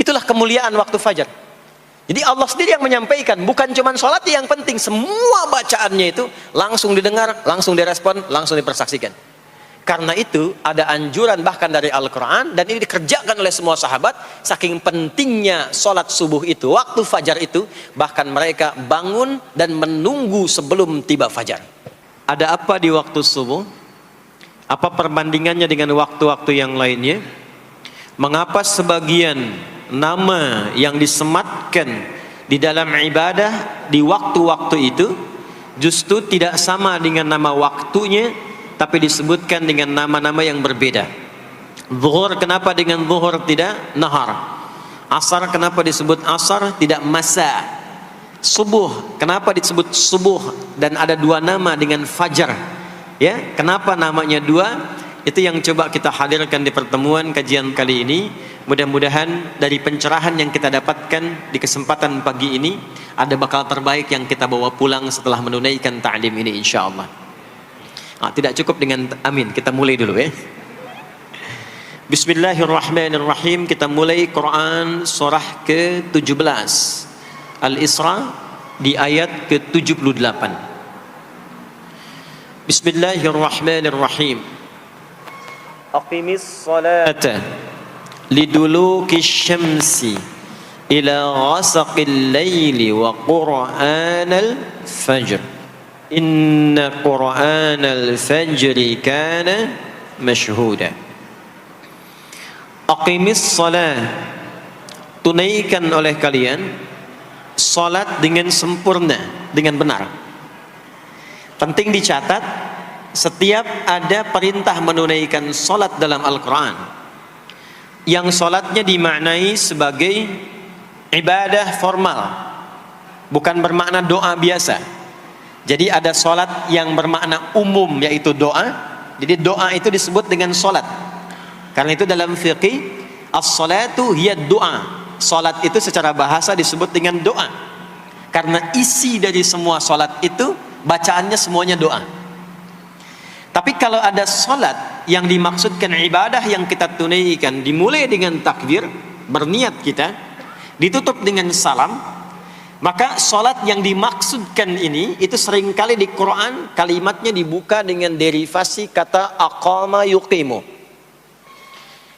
Itulah kemuliaan waktu fajar. Jadi Allah sendiri yang menyampaikan, bukan cuma sholat yang penting, semua bacaannya itu langsung didengar, langsung direspon, langsung dipersaksikan. Karena itu ada anjuran bahkan dari Al-Quran, dan ini dikerjakan oleh semua sahabat, saking pentingnya sholat subuh itu, waktu fajar itu, bahkan mereka bangun dan menunggu sebelum tiba fajar. Ada apa di waktu subuh? Apa perbandingannya dengan waktu-waktu yang lainnya? Mengapa sebagian nama yang disematkan di dalam ibadah di waktu-waktu itu justru tidak sama dengan nama waktunya, tapi disebutkan dengan nama-nama yang berbeda? Zuhur kenapa dengan zuhur tidak nahar? Asar kenapa disebut asar tidak masa? Subuh kenapa disebut subuh dan ada dua nama dengan fajar? Ya, kenapa namanya dua? Itu yang coba kita hadirkan di pertemuan kajian kali ini. Mudah-mudahan dari pencerahan yang kita dapatkan di kesempatan pagi ini ada bakal terbaik yang kita bawa pulang setelah menunaikan ta'lim ini insyaallah. Tidak cukup dengan amin, kita mulai dulu ya. Bismillahirrahmanirrahim. Kita mulai Quran surah ke-17 Al-Isra di ayat ke-78. Bismillahirrahmanirrahim. Aqimis salata liduluki syamsi ila ghasaqil layli wa qur'anal fajr inna qur'anal fajri kana mashhuda. Aqimis salat, tunaikan oleh kalian salat dengan sempurna, dengan benar. Penting dicatat, setiap ada perintah menunaikan salat dalam Al-Quran yang salatnya dimaknai sebagai ibadah formal, bukan bermakna doa biasa. Jadi ada salat yang bermakna umum, yaitu doa. Jadi doa itu disebut dengan salat. Karena itu dalam fiqih, as-salatu hiya doa. Salat itu secara bahasa disebut dengan doa, karena isi dari semua salat itu bacaannya semuanya doa. Tapi kalau ada salat yang dimaksudkan ibadah yang kita tunaikan, dimulai dengan takbir, berniat kita, ditutup dengan salam, maka salat yang dimaksudkan ini itu seringkali di Quran kalimatnya dibuka dengan derivasi kata aqama yuqimu.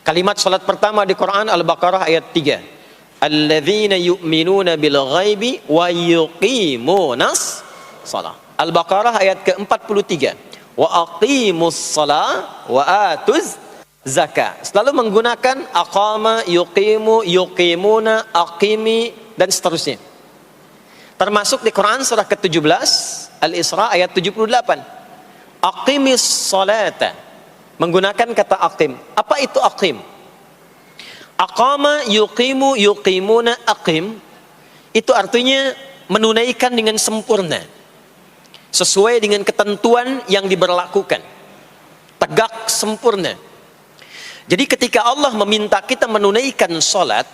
Kalimat salat pertama di Quran Al-Baqarah ayat 3. Alladzina yu'minuna bil ghaibi wa yuqimunas shalah. Al-Baqarah ayat ke-43. Wa aqimus shalah wa atuz zakah. Selalu menggunakan aqama, yuqimu, yuqimuna, aqimi dan seterusnya. Termasuk di Quran surah ke-17 Al-Isra ayat 78. Aqimis salata, menggunakan kata aqim. Apa itu aqim? Aqama, yuqimu, yuqimuna, aqim itu artinya menunaikan dengan sempurna, sesuai dengan ketentuan yang diberlakukan, tegak sempurna. Jadi ketika Allah meminta kita menunaikan salat,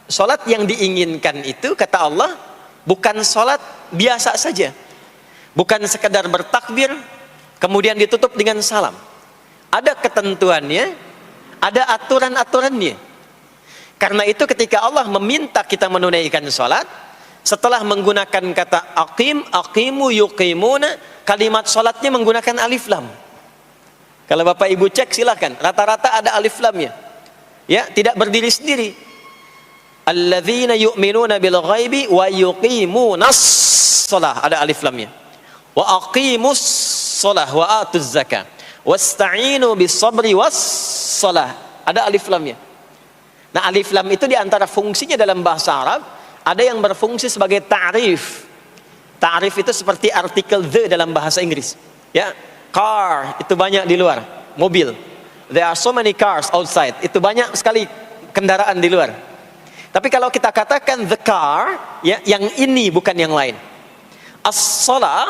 salat yang diinginkan itu kata Allah bukan salat biasa saja, bukan sekedar bertakbir kemudian ditutup dengan salam. Ada ketentuannya, ada aturan-aturannya. Karena itu ketika Allah meminta kita menunaikan salat, setelah menggunakan kata aqim, aqimu, yuqimuna, kalimat salatnya menggunakan alif lam. Kalau Bapak Ibu cek silakan, rata-rata ada alif lamnya. Ya, tidak berdiri sendiri. Alladzina yu'minuna bil ghaibi wa yuqimunas shalah, ada alif lamnya. Wa aqimus shalah wa atuz zakah. Wasta'inu bis sabri was shalah, ada alif lamnya. Nah, alif lam itu diantara fungsinya dalam bahasa Arab, ada yang berfungsi sebagai ta'rif. Ta'rif itu seperti artikel the dalam bahasa Inggris. Ya, car itu banyak di luar, mobil. There are so many cars outside. Itu banyak sekali kendaraan di luar. Tapi kalau kita katakan the car, ya, yang ini bukan yang lain. As-shalah,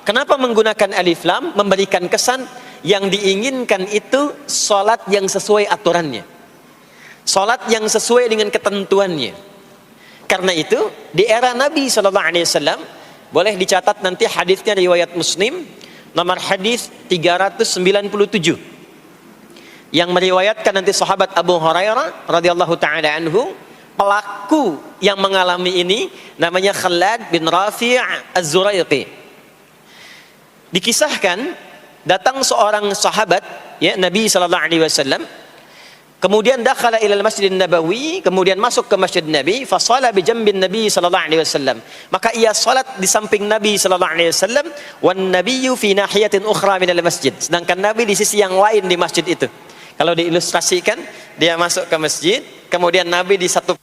kenapa menggunakan alif lam? Memberikan kesan yang diinginkan itu salat yang sesuai aturannya, salat yang sesuai dengan ketentuannya. Karena itu di era Nabi SAW, boleh dicatat nanti hadisnya riwayat Muslim, nomor hadis 397, yang meriwayatkan nanti sahabat Abu Hurairah radhiyallahu taala anhu, pelaku yang mengalami ini namanya Khalad bin Rafi' Az-Zuraiqi. Dikisahkan datang seorang sahabat ya Nabi sallallahu alaihi wasallam, kemudian dakhala ila al-Masjid Nabawi, kemudian masuk ke Masjid Nabi, fa shala bi jambin Nabi sallallahu alaihi wasallam. Maka ia salat di samping Nabi sallallahu alaihi wasallam, wan nabiyyu fi nahiyatin ukhra min al-masjid. Sedangkan Nabi di sisi yang lain di masjid itu. Kalau diilustrasikan, dia masuk ke masjid, kemudian Nabi di satu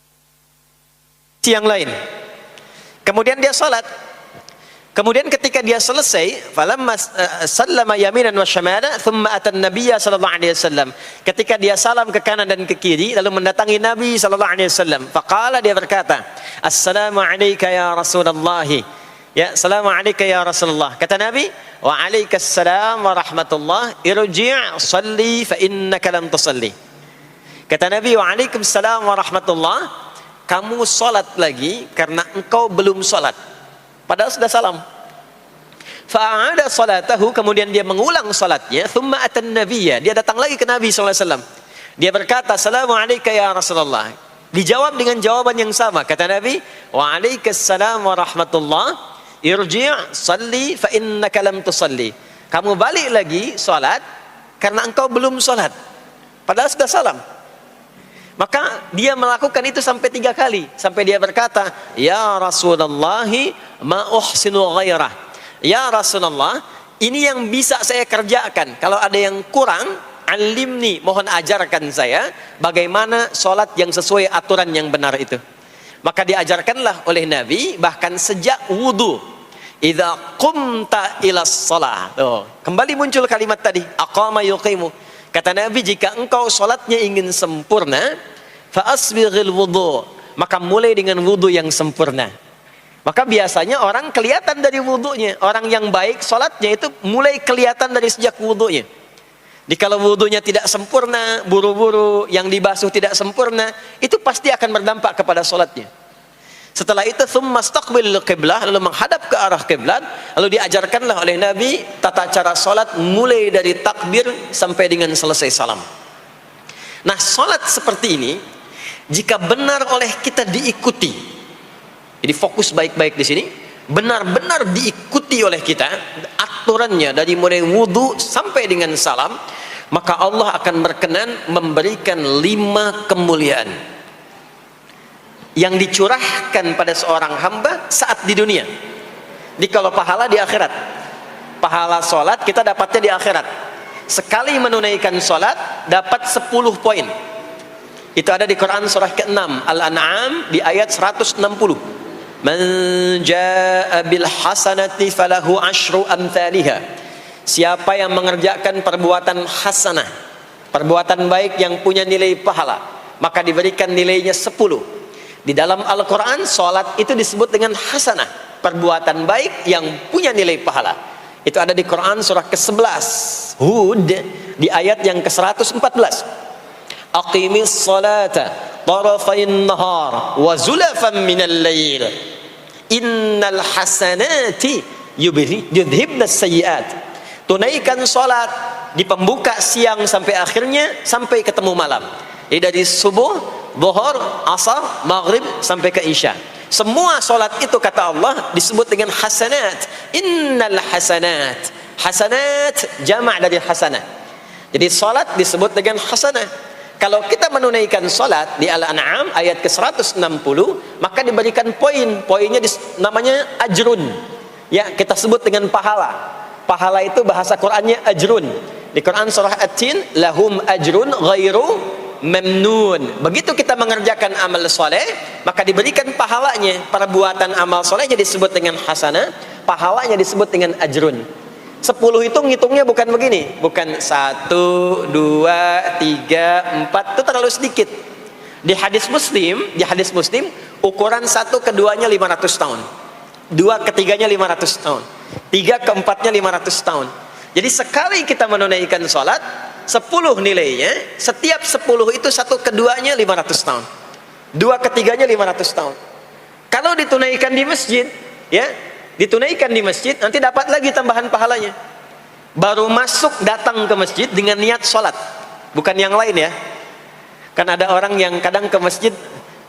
sisi yang lain. Kemudian dia salat. Kemudian ketika dia selesai, falamma sallama yaminan wa syamala, thumma atan nabiyya sallallahu alaihi wasallam. Ketika dia salam ke kanan dan ke kiri, lalu mendatangi Nabi sallallahu alaihi wasallam. Faqala, dia berkata, "Assalamu alayka ya Rasulullah." Ya, "Assalamu alayka ya Rasulullah." Kata Nabi, "Wa alaikassalam wa rahmatullah. Irji' shalli fa innaka lam tusalli." Kata Nabi, "Wa alaikassalam wa rahmatullah." Kamu salat lagi karena engkau belum salat. Padahal sudah salam. Fa'ada salatahu, kemudian dia mengulang salatnya. Thumma atan nabiyya, dia datang lagi ke Nabi sallallahu alaihi wasallam. Dia berkata, "Assalamu alayka ya Rasulullah." Dijawab dengan jawaban yang sama. Kata Nabi, "Wa alaikassalam wa rahmatullah. Irji' salli fa innaka lam tusalli." Kamu balik lagi salat karena engkau belum salat. Padahal sudah salam. Maka dia melakukan itu sampai 3 kali. Sampai dia berkata, "Ya Rasulullah, ma uhsinu ghairah." Ya Rasulullah, ini yang bisa saya kerjakan. Kalau ada yang kurang, alimni, mohon ajarkan saya bagaimana sholat yang sesuai aturan yang benar itu. Maka diajarkanlah oleh Nabi, bahkan sejak wudu. Idza qumta ila shalah. Kembali muncul kalimat tadi, aqama yuqimu. Kata Nabi, jika engkau sholatnya ingin sempurna, fa asbighil wudu, maka mulai dengan wudu yang sempurna. Maka biasanya orang kelihatan dari wudunya. Orang yang baik sholatnya itu mulai kelihatan dari sejak wudunya. Jadi kalau wudunya tidak sempurna, buru-buru, yang dibasuh tidak sempurna, itu pasti akan berdampak kepada sholatnya. Setelah itu, thumma istaqbilil qiblah, lalu menghadap ke arah kiblat, lalu diajarkanlah oleh Nabi tata cara sholat mulai dari takbir sampai dengan selesai salam. Nah, sholat seperti ini, jika benar oleh kita diikuti, jadi fokus baik-baik di sini, benar-benar diikuti oleh kita, aturannya dari mulai wudu sampai dengan salam, maka Allah akan berkenan memberikan 5 kemuliaan yang dicurahkan pada seorang hamba saat di dunia. Jadi kalau pahala di akhirat, pahala sholat kita dapatnya di akhirat. Sekali menunaikan sholat dapat 10 poin. Itu ada di Quran surah ke-6 Al-An'am di ayat 160. Man jaa bil hasanati falahu asyru amthaliha. Siapa yang mengerjakan perbuatan hasanah, perbuatan baik yang punya nilai pahala, maka diberikan nilainya 10. Di dalam Al-Quran, sholat itu disebut dengan hasanah, perbuatan baik yang punya nilai pahala. Itu ada di Quran surah ke-11 Hud di ayat yang ke-114. Aqimis salata tarafain nahar wa zulafan minal lail innal hasanati yudhibnas sayyiat. Tunaikan sholat di pembuka siang sampai akhirnya, sampai ketemu malam. Jadi dari subuh, zuhur, asar, maghrib sampai ke isya. Semua solat itu kata Allah disebut dengan hasanat. Innal hasanat. Hasanat jamak dari hasanah. Jadi solat disebut dengan hasanah. Kalau kita menunaikan solat di Al-An'am ayat ke-160, maka diberikan poin. Poinnya namanya ajrun. Ya, kita sebut dengan pahala. Pahala itu bahasa Qur'annya ajrun. Di Quran surah At-Tin, lahum ajrun ghairu memnun. Begitu kita mengerjakan amal soleh, maka diberikan pahalanya. Perbuatan amal solehnya disebut dengan hasanah, pahalanya disebut dengan ajrun. 10 itu ngitungnya bukan begini, bukan 1, 2, 3, 4, itu terlalu sedikit. Di hadis Muslim, ukuran 1 keduanya 500 tahun, 2 ketiganya 500 tahun, 3 keempatnya 500 tahun. Jadi sekali kita menunaikan sholat, 10 nilainya, setiap 10 itu 1 keduanya 500 tahun, 2 ketiganya 500 tahun. Kalau ditunaikan di masjid, ya, ditunaikan di masjid, nanti dapat lagi tambahan pahalanya. Baru masuk datang ke masjid dengan niat sholat, bukan yang lain ya. Kan ada orang yang kadang ke masjid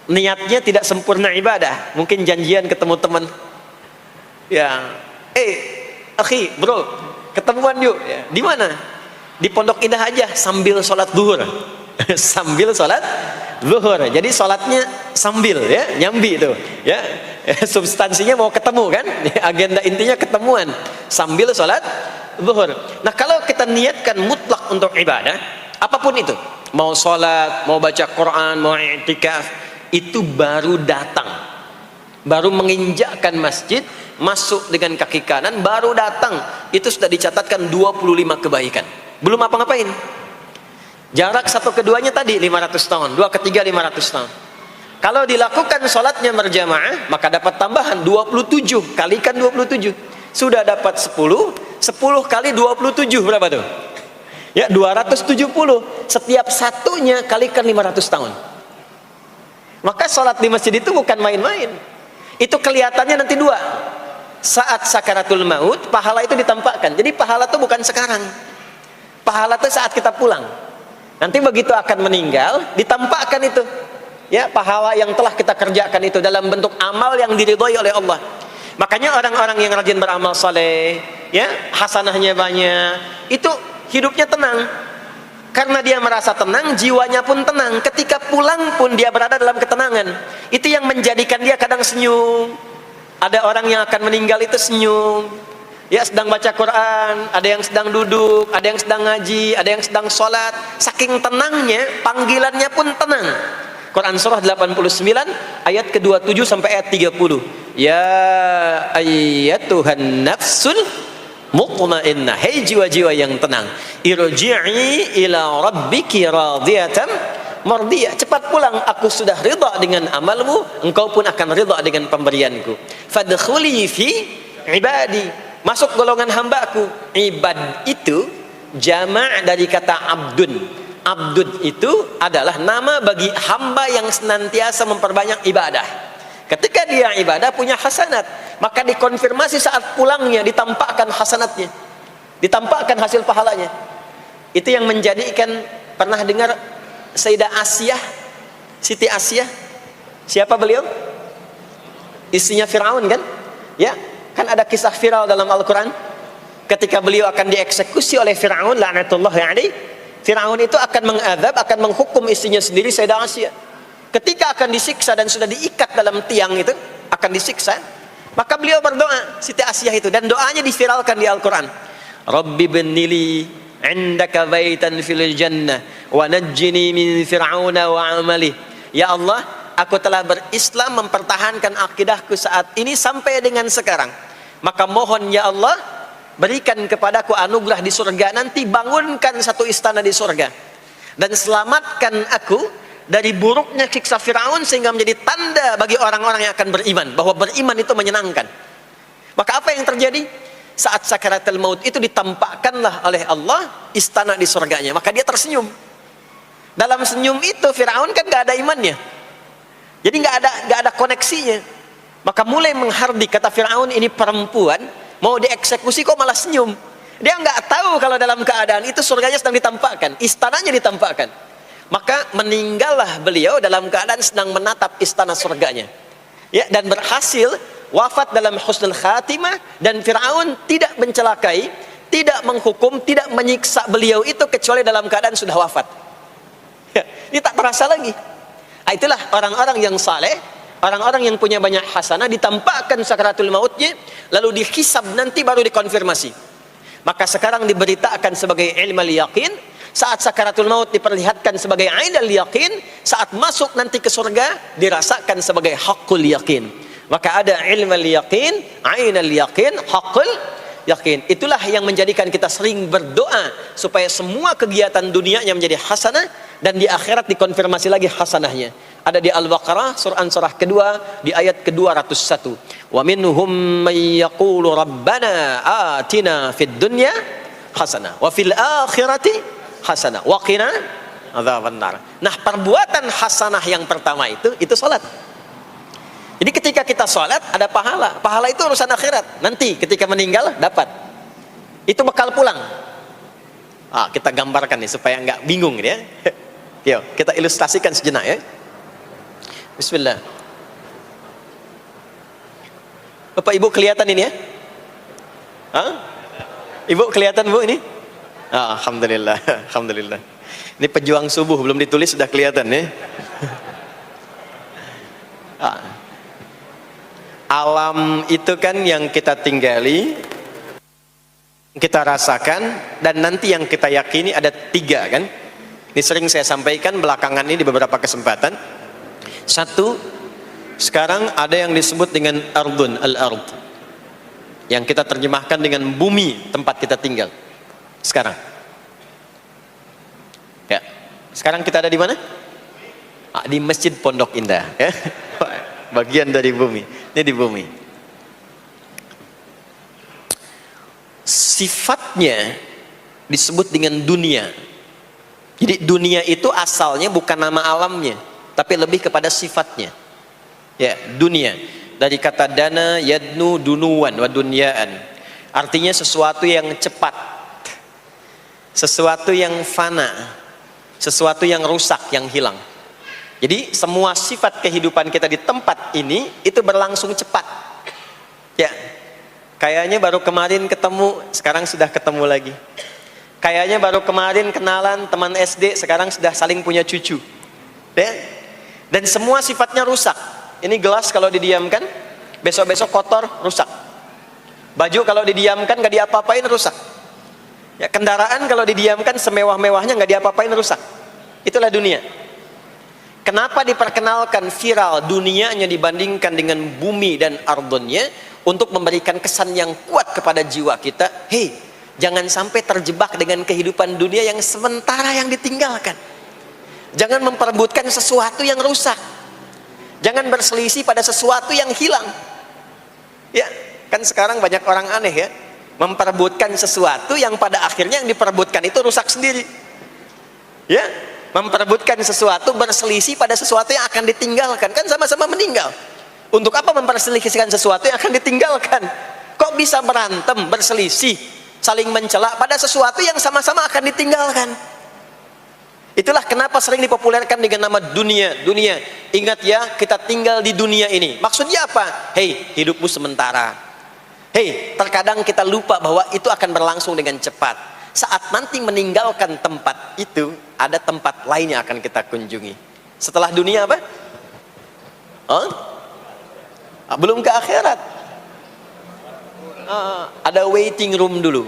niatnya tidak sempurna ibadah, mungkin janjian ketemu teman, ya, akhi, bro, ketemuan yuk, ya. Di mana? Di Pondok Indah aja, sambil sholat zuhur. Sambil sholat zuhur, jadi sholatnya sambil, ya, nyambi itu, ya. Substansinya mau ketemu kan, agenda intinya ketemuan sambil sholat zuhur. Nah, kalau kita niatkan mutlak untuk ibadah, apapun itu, mau sholat, mau baca Quran, mau i'tikaf, itu baru datang, baru menginjakkan masjid, masuk dengan kaki kanan, baru datang, itu sudah dicatatkan 25 kebaikan, belum apa-ngapain. Jarak satu keduanya tadi 500 tahun, dua ketiga 500 tahun. Kalau dilakukan sholatnya berjamaah, maka dapat tambahan 27, kalikan 27, sudah dapat 10 kali 27 berapa tuh? Ya, 270. Setiap satunya kalikan 500 tahun. Maka sholat di masjid itu bukan main-main. Itu kelihatannya nanti dua. Saat sakaratul maut, pahala itu ditampakkan. Jadi pahala itu bukan sekarang. Pahala itu saat kita pulang. Nanti begitu akan meninggal, ditampakkan itu. Ya, pahala yang telah kita kerjakan itu dalam bentuk amal yang diridhoi oleh Allah. Makanya orang-orang yang rajin beramal saleh, ya, hasanahnya banyak, itu hidupnya tenang. Karena dia merasa tenang, jiwanya pun tenang. Ketika pulang pun dia berada dalam ketenangan. Itu yang menjadikan dia kadang senyum. Ada orang yang akan meninggal itu senyum. Ya, sedang baca Quran, ada yang sedang duduk, ada yang sedang ngaji, ada yang sedang sholat. Saking tenangnya, panggilannya pun tenang. Quran surah 89 ayat ke-27 sampai ayat 30. Ya ayyatuhan nafsul mutmainnah, hei jiwa-jiwa yang tenang, irji'i ila rabbiki radiyatan mardiyah, cepat pulang, aku sudah ridha dengan amalmu, engkau pun akan ridha dengan pemberianku. Fadkhuli fi ibadi, masuk golongan hambaku. Ibad itu jama' dari kata abdun. Abdun itu adalah nama bagi hamba yang senantiasa memperbanyak ibadah. Ketika dia ibadah punya hasanat, maka dikonfirmasi saat pulangnya, ditampakkan hasanatnya, ditampakkan hasil pahalanya. Itu yang menjadikan, pernah dengar Sayyidah Asiyah, Siti Asiyah? Siapa beliau? Istrinya Fir'aun kan? Ya, kan ada kisah viral dalam Al-Quran. Ketika beliau akan dieksekusi oleh Fir'aun, la'natullahi alaihi, Fir'aun itu akan mengadab, akan menghukum istrinya sendiri, Sayyidah Asiyah. Ketika akan disiksa dan sudah diikat dalam tiang itu, akan disiksa, maka beliau berdoa, Siti Asiyah itu, dan doanya diviralkan di Al-Quran. Rabbi bnili indaka baitan fil jannah wa najjini min fir'auna wa amalih. Ya Allah, aku telah berislam, mempertahankan akidahku saat ini sampai dengan sekarang. Maka mohon ya Allah, berikan kepadaku anugerah di surga nanti, bangunkan satu istana di surga, dan selamatkan aku dari buruknya siksa Fir'aun, sehingga menjadi tanda bagi orang-orang yang akan beriman, bahwa beriman itu menyenangkan. Maka apa yang terjadi? Saat sakaratul maut itu ditampakkanlah oleh Allah istana di surganya, maka dia tersenyum. Dalam senyum itu Fir'aun kan gak ada imannya, jadi gak ada koneksinya. Maka mulai menghardik, kata Fir'aun, ini perempuan mau dieksekusi kok malah senyum. Dia nggak tahu kalau dalam keadaan itu surganya sedang ditampakkan, istananya ditampakkan. Maka meninggallah beliau dalam keadaan sedang menatap istana surganya, ya, dan berhasil wafat dalam husnul khatimah. Dan Fir'aun tidak mencelakai, tidak menghukum, tidak menyiksa beliau itu kecuali dalam keadaan sudah wafat, ya, ini tak terasa lagi. Itulah orang-orang yang saleh, orang-orang yang punya banyak hasanah, ditampakkan sakaratul mautnya, lalu dihisab, nanti baru dikonfirmasi. Maka sekarang diberitakan sebagai ilmal yaqin, saat sakaratul maut diperlihatkan sebagai ainal yaqin, saat masuk nanti ke surga dirasakan sebagai haqqul yaqin. Maka ada ilmal yaqin, ainal yaqin, haqqul yaqin. Itulah yang menjadikan kita sering berdoa supaya semua kegiatan dunianya menjadi hasanah, dan di akhirat dikonfirmasi lagi hasanahnya. Ada di Al-Baqarah surah kedua di ayat ke-201. Wa minhum may yaqulu rabbana atina fid dunya hasanah wa fil akhirati hasanah wa qina adzabannar. Nah, perbuatan hasanah yang pertama itu salat. Jadi ketika kita salat ada pahala. Pahala itu urusan akhirat. Nanti ketika meninggal dapat. Itu bekal pulang. Kita gambarkan nih supaya nggak bingung ya. Yuk, kita ilustrasikan sejenak ya. Bismillah. Bapak Ibu kelihatan ini ya? Hah? Ibu kelihatan Bu ini? Ah, alhamdulillah, alhamdulillah. Ini pejuang subuh belum ditulis sudah kelihatan ya. Alam itu kan yang kita tinggali, kita rasakan, dan nanti yang kita yakini ada 3 kan. Ini sering saya sampaikan belakangan ini di beberapa kesempatan. 1, sekarang ada yang disebut dengan ardun, al-ard, yang kita terjemahkan dengan bumi tempat kita tinggal sekarang. Ya, sekarang kita ada di mana? Di Masjid Pondok Indah ya. Bagian dari bumi. Ini di bumi. Sifatnya disebut dengan dunia. Jadi dunia itu asalnya bukan nama alamnya, tapi lebih kepada sifatnya. Ya, dunia dari kata dana, yadnu, dunuan, wa dunyaan. Artinya sesuatu yang cepat, sesuatu yang fana, sesuatu yang rusak, yang hilang. Jadi semua sifat kehidupan kita di tempat ini itu berlangsung cepat. Ya, kayaknya baru kemarin ketemu, sekarang sudah ketemu lagi. Kayaknya baru kemarin kenalan teman SD, sekarang sudah saling punya cucu. Ya, dan semua sifatnya rusak. Ini gelas kalau didiamkan, besok-besok kotor, rusak. Baju kalau didiamkan gak diapa-apain, rusak. Ya, kendaraan kalau didiamkan semewah-mewahnya gak diapa-apain, rusak. Itulah dunia. Kenapa diperkenalkan viral dunianya dibandingkan dengan bumi dan ardonnya? Untuk memberikan kesan yang kuat kepada jiwa kita. Hei, jangan sampai terjebak dengan kehidupan dunia yang sementara yang ditinggalkan. Jangan memperebutkan sesuatu yang rusak. Jangan berselisih pada sesuatu yang hilang. Ya, kan sekarang banyak orang aneh ya, memperebutkan sesuatu yang pada akhirnya yang diperebutkan itu rusak sendiri. Ya, memperebutkan sesuatu, berselisih pada sesuatu yang akan ditinggalkan, kan sama-sama meninggal. Untuk apa memperselisihkan sesuatu yang akan ditinggalkan? Kok bisa berantem, berselisih, saling mencela pada sesuatu yang sama-sama akan ditinggalkan? Itulah kenapa sering dipopulerkan dengan nama dunia. Dunia, ingat ya, kita tinggal di dunia ini. Maksudnya apa? Hei, hidupmu sementara. Hei, terkadang kita lupa bahwa itu akan berlangsung dengan cepat. Saat nanti meninggalkan tempat itu, ada tempat lain yang akan kita kunjungi. Setelah dunia apa? Belum ke akhirat. Ada waiting room dulu.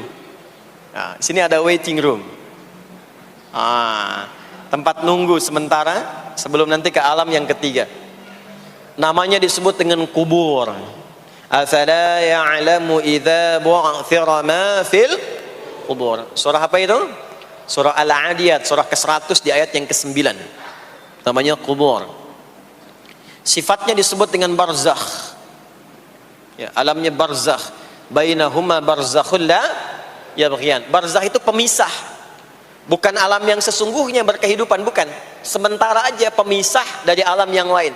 Nah, sini ada waiting room. Tempat nunggu sementara sebelum nanti ke alam yang ketiga. Namanya disebut dengan kubur. Afala ya'lamu idza bu'thira ma fil kubur. Surah apa itu? Surah Al-Adiyat, surah ke-100 di ayat yang ke-9. Namanya kubur. Sifatnya disebut dengan barzakh. Ya, alamnya barzakh. Bainahuma barzakhul la yabghiyan. Barzakh itu pemisah. Bukan alam yang sesungguhnya berkehidupan, bukan. Sementara aja pemisah dari alam yang lain.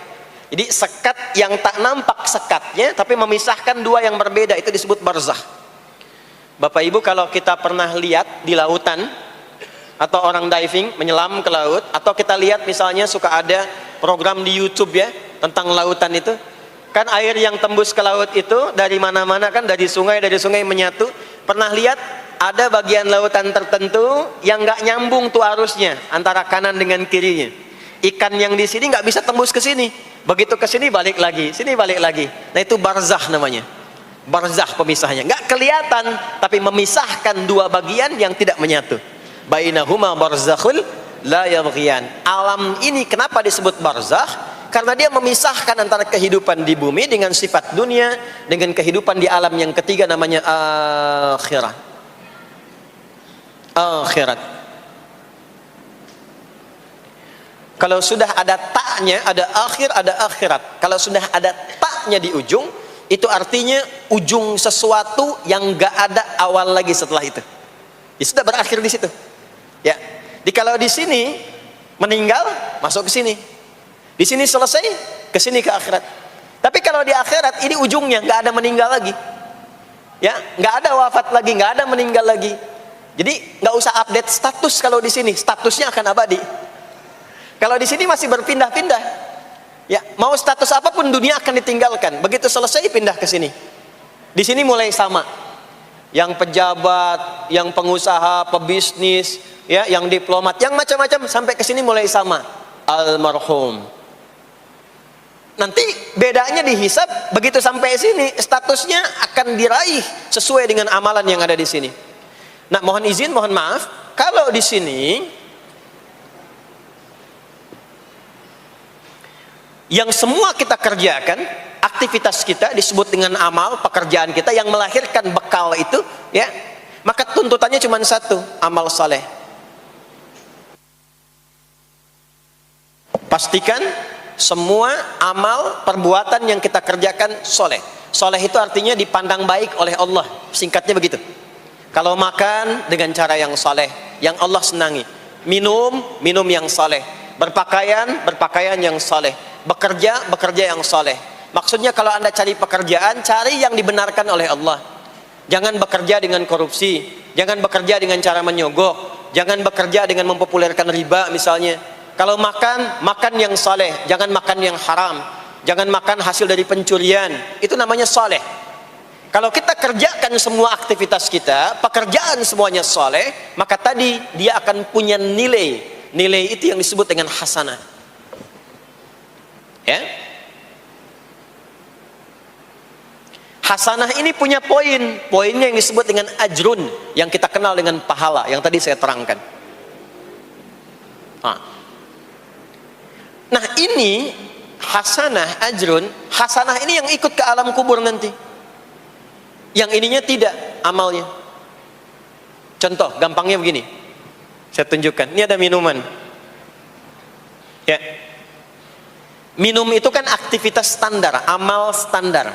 Jadi sekat yang tak nampak sekatnya, tapi memisahkan dua yang berbeda, itu disebut barzakh. Bapak Ibu, kalau kita pernah lihat di lautan, atau orang diving, menyelam ke laut, atau kita lihat misalnya suka ada program di YouTube ya, tentang lautan itu, kan air yang tembus ke laut itu, dari mana-mana kan, dari sungai menyatu. Pernah lihat? Ada bagian lautan tertentu yang nggak nyambung tuh arusnya antara kanan dengan kirinya. Ikan yang di sini nggak bisa tembus ke sini, begitu ke sini balik lagi, sini balik lagi. Nah itu barzakh namanya. Barzakh pemisahnya, nggak kelihatan, tapi memisahkan dua bagian yang tidak menyatu. Bainahuma barzakhul la yabghiyan. Alam ini kenapa disebut barzakh? Karena dia memisahkan antara kehidupan di bumi dengan sifat dunia dengan kehidupan di alam yang ketiga, namanya akhirat. Akhirat. Kalau sudah ada taknya, ada akhir, ada akhirat. Kalau sudah ada taknya di ujung, itu artinya ujung sesuatu yang gak ada awal lagi setelah itu. Ya sudah berakhir di situ. Ya. Jadi kalau di sini meninggal, masuk ke sini. Di sini selesai, ke sini ke akhirat. Tapi kalau di akhirat ini ujungnya gak ada meninggal lagi. Ya, gak ada wafat lagi, gak ada meninggal lagi. Jadi nggak usah update status kalau di sini, statusnya akan abadi. Kalau di sini masih berpindah-pindah. Ya, mau status apapun dunia akan ditinggalkan. Begitu selesai pindah ke sini. Di sini mulai sama. Yang pejabat, yang pengusaha, pebisnis, ya, yang diplomat, yang macam-macam sampai ke sini mulai sama. Almarhum. Nanti bedanya dihisab, begitu sampai sini statusnya akan diraih sesuai dengan amalan yang ada di sini. Nah, mohon izin, mohon maaf, kalau di sini yang semua kita kerjakan, aktivitas kita disebut dengan amal, pekerjaan kita yang melahirkan bekal itu, ya, maka tuntutannya cuma satu, amal saleh. Pastikan semua amal perbuatan yang kita kerjakan soleh. Soleh itu artinya dipandang baik oleh Allah, singkatnya begitu. Kalau makan dengan cara yang soleh, yang Allah senangi. Minum, minum yang soleh. Berpakaian, berpakaian yang soleh. Bekerja, bekerja yang soleh. Maksudnya kalau Anda cari pekerjaan, cari yang dibenarkan oleh Allah. Jangan bekerja dengan korupsi, jangan bekerja dengan cara menyogok, jangan bekerja dengan mempopulerkan riba misalnya. Kalau makan, makan yang saleh, jangan makan yang haram, jangan makan hasil dari pencurian, itu namanya saleh. Kalau kita kerjakan semua aktivitas kita, pekerjaan semuanya saleh, maka tadi dia akan punya nilai. Nilai itu yang disebut dengan hasanah. Ya. Hasanah ini punya poin, poinnya yang disebut dengan ajrun, yang kita kenal dengan pahala, yang tadi saya terangkan. Nah ini hasanah, ajrun, hasanah ini yang ikut ke alam kubur nanti. Yang ininya tidak amalnya. Contoh, gampangnya begini. Saya tunjukkan, ini ada minuman. Ya. Minum itu kan aktivitas standar, amal standar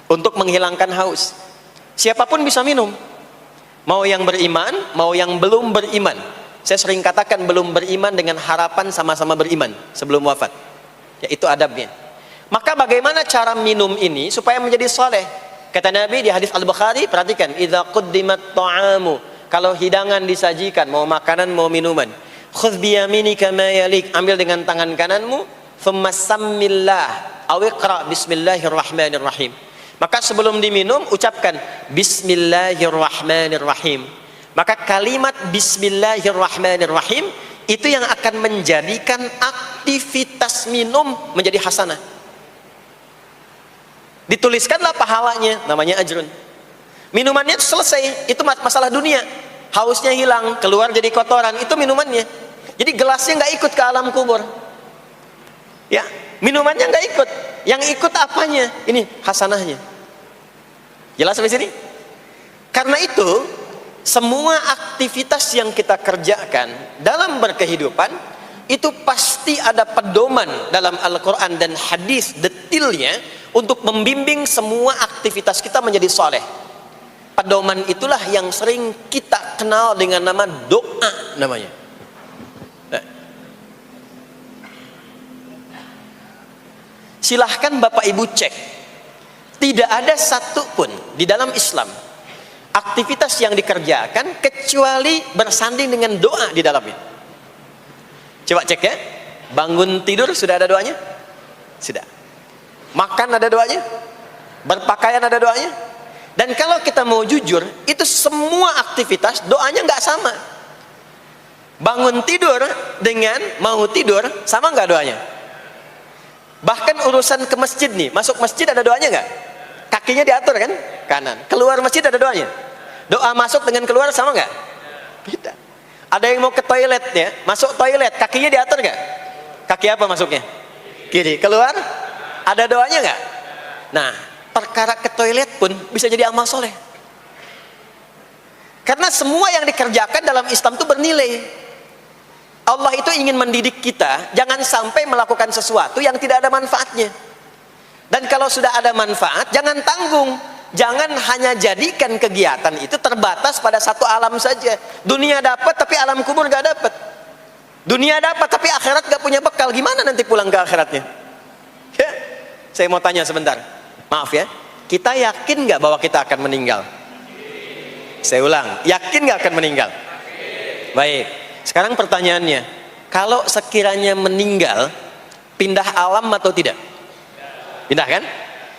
untuk menghilangkan haus. Siapapun bisa minum. Mau yang beriman, mau yang belum beriman. Saya sering katakan belum beriman dengan harapan sama-sama beriman sebelum wafat. Ya, itu adabnya. Maka bagaimana cara minum ini supaya menjadi soleh? Kata Nabi di hadis Al-Bukhari, perhatikan, idza quddimat ta'amu, kalau hidangan disajikan, mau makanan mau minuman, khudh bi yaminika ma yalik, ambil dengan tangan kananmu, thumma sammillah, aw iqra bismillahirrahmanirrahim. Maka sebelum diminum ucapkan bismillahirrahmanirrahim. Maka kalimat bismillahirrahmanirrahim itu yang akan menjadikan aktivitas minum menjadi hasanah. Dituliskanlah pahalanya, namanya ajrun. Minumannya selesai, itu masalah dunia. Hausnya hilang, keluar jadi kotoran, itu minumannya. Jadi gelasnya nggak ikut ke alam kubur. Ya, minumannya nggak ikut. Yang ikut apanya? Ini hasanahnya. Jelas sampai sini? Karena itu semua aktivitas yang kita kerjakan dalam berkehidupan itu pasti ada pedoman dalam Al-Quran dan hadis detailnya untuk membimbing semua aktivitas kita menjadi soleh. Pedoman itulah yang sering kita kenal dengan nama doa namanya. Silahkan Bapak Ibu cek, tidak ada satupun di dalam Islam aktivitas yang dikerjakan kecuali bersanding dengan doa di dalamnya. Coba cek ya. Bangun tidur sudah ada doanya? Sudah. Makan ada doanya? Berpakaian ada doanya? Dan kalau kita mau jujur, itu semua aktivitas doanya nggak sama. Bangun tidur dengan mau tidur sama nggak doanya? Bahkan urusan ke masjid nih, masuk masjid ada doanya nggak? Kakinya diatur kan? Kanan. Keluar masjid ada doanya. Doa masuk dengan keluar sama nggak? Beda. Ada yang mau ke toilet ya, masuk toilet, kakinya diatur nggak? Kaki apa masuknya? Kiri. Keluar? Ada doanya nggak? Nah, perkara ke toilet pun bisa jadi amal soleh. Karena semua yang dikerjakan dalam Islam itu bernilai. Allah itu ingin mendidik kita, jangan sampai melakukan sesuatu yang tidak ada manfaatnya. Dan kalau sudah ada manfaat, jangan tanggung. Jangan hanya jadikan kegiatan itu terbatas pada satu alam saja. Dunia dapat tapi alam kubur gak dapat. Dunia dapat tapi akhirat gak punya bekal. Gimana nanti pulang ke akhiratnya? Ya? Saya mau tanya sebentar. Maaf ya. Kita yakin gak bahwa kita akan meninggal? Saya ulang. Yakin gak akan meninggal? Baik. Sekarang pertanyaannya. Kalau sekiranya meninggal, pindah alam atau tidak? Pindah kan?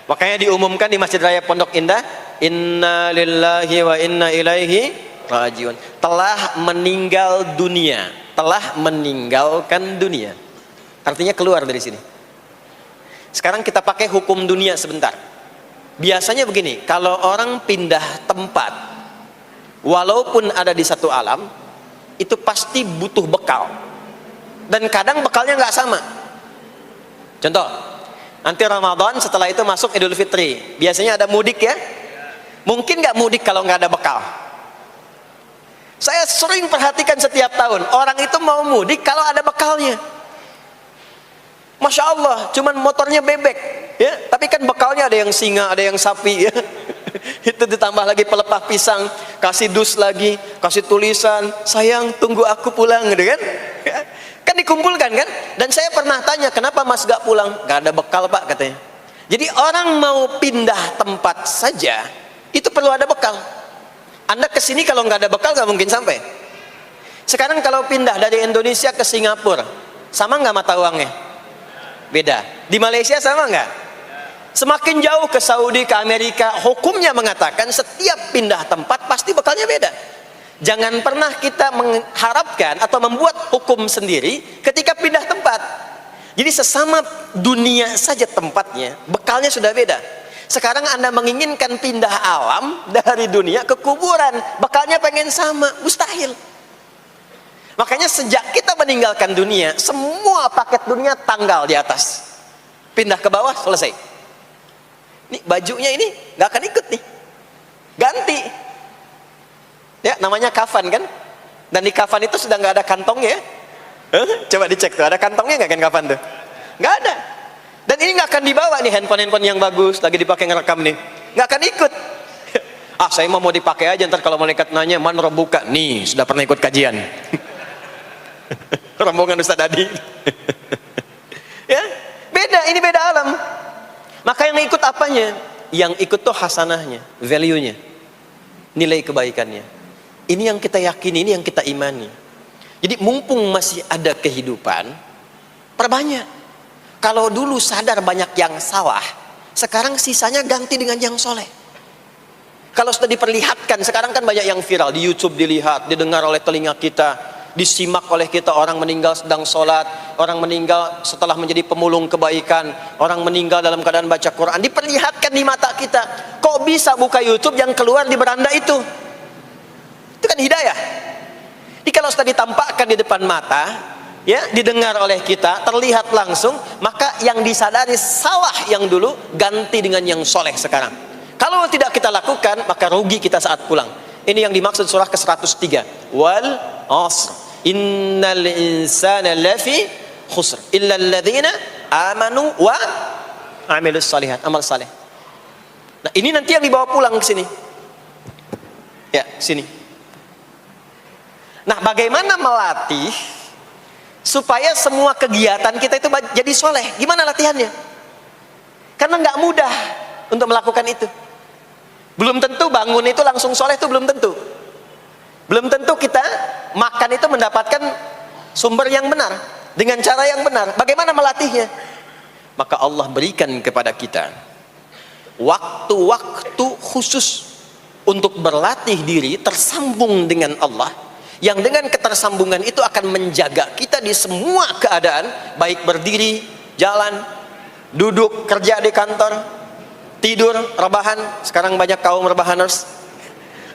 Makanya diumumkan di Masjid Raya Pondok Indah, inna lillahi wa inna ilaihi rajiun, telah meninggal dunia, telah meninggalkan dunia. Artinya keluar dari sini. Sekarang kita pakai hukum dunia sebentar. Biasanya begini, kalau orang pindah tempat, walaupun ada di satu alam, itu pasti butuh bekal. Dan kadang bekalnya nggak sama. Contoh, nanti Ramadan, setelah itu masuk Idul Fitri. Biasanya ada mudik ya. Mungkin nggak mudik kalau nggak ada bekal. Saya sering perhatikan setiap tahun, orang itu mau mudik kalau ada bekalnya. Masya Allah, cuman motornya bebek, ya. Tapi kan bekalnya ada yang singa, ada yang sapi, ya. Itu ditambah lagi pelepah pisang, kasih dus lagi, kasih tulisan, sayang tunggu aku pulang, gitu kan? Kan dikumpulkan kan? Dan saya pernah tanya, kenapa mas gak pulang? Gak ada bekal pak, katanya. Jadi orang mau pindah tempat saja, itu perlu ada bekal. Anda kesini kalau nggak ada bekal nggak mungkin sampai. Sekarang kalau pindah dari Indonesia ke Singapura, sama nggak mata uangnya? Beda. Di Malaysia sama nggak? Semakin jauh ke Saudi, ke Amerika, hukumnya mengatakan setiap pindah tempat pasti bekalnya beda. Jangan pernah kita mengharapkan atau membuat hukum sendiri ketika pindah tempat. Jadi sesama dunia saja tempatnya, bekalnya sudah beda. Sekarang Anda menginginkan pindah alam dari dunia ke kuburan, bekalnya pengen sama, mustahil. Makanya sejak kita meninggalkan dunia, semua paket dunia tanggal di atas, pindah ke bawah, selesai. Nih bajunya ini nggak akan ikut nih, ganti. Ya namanya kafan kan, dan di kafan itu sudah nggak ada kantongnya. Coba dicek tuh, ada kantongnya nggak kan kafan tuh? Nggak ada. Dan ini nggak akan dibawa nih, handphone yang bagus lagi dipakai ngerekam nih, nggak akan ikut. Ah saya mau dipakai aja, ntar kalau malaikat nanya man robuka, nih sudah pernah ikut kajian. Rombongan Ustaz Adi. Ya beda, ini beda alam. Maka yang ikut apanya? Yang ikut tuh hasanahnya, value-nya, nilai kebaikannya. Ini yang kita yakini, ini yang kita imani. Jadi mumpung masih ada kehidupan, perbanyak. Kalau dulu sadar banyak yang salah, sekarang sisanya ganti dengan yang soleh. Kalau sudah diperlihatkan, sekarang kan banyak yang viral di YouTube, dilihat, didengar oleh telinga kita, disimak oleh kita, orang meninggal sedang sholat, orang meninggal setelah menjadi pemulung kebaikan, orang meninggal dalam keadaan baca Quran, diperlihatkan di mata kita. Kok bisa buka YouTube yang keluar di beranda itu? Itu kan hidayah. Jadi kalau sudah ditampakkan di depan mata, ya, didengar oleh kita, terlihat langsung, maka yang disadari salah yang dulu ganti dengan yang soleh sekarang. Kalau tidak kita lakukan, maka rugi kita saat pulang. Ini yang dimaksud surah ke-103. Wal asr innal insana lafi khusr illa alladhina amanu wa amilus salihat, amal saleh. Nah, ini nanti yang dibawa pulang ke sini. Ya, sini. Nah, bagaimana melatih supaya semua kegiatan kita itu jadi soleh? Gimana latihannya? Karena nggak mudah untuk melakukan itu. Belum tentu bangun itu langsung soleh, itu belum tentu. Belum tentu kita makan itu mendapatkan sumber yang benar, dengan cara yang benar. Bagaimana melatihnya? Maka Allah berikan kepada kita waktu-waktu khusus untuk berlatih diri tersambung dengan Allah, yang dengan ketersambungan itu akan menjaga kita di semua keadaan, baik berdiri, jalan, duduk, kerja di kantor, tidur, rebahan. Sekarang banyak kaum rebahaners,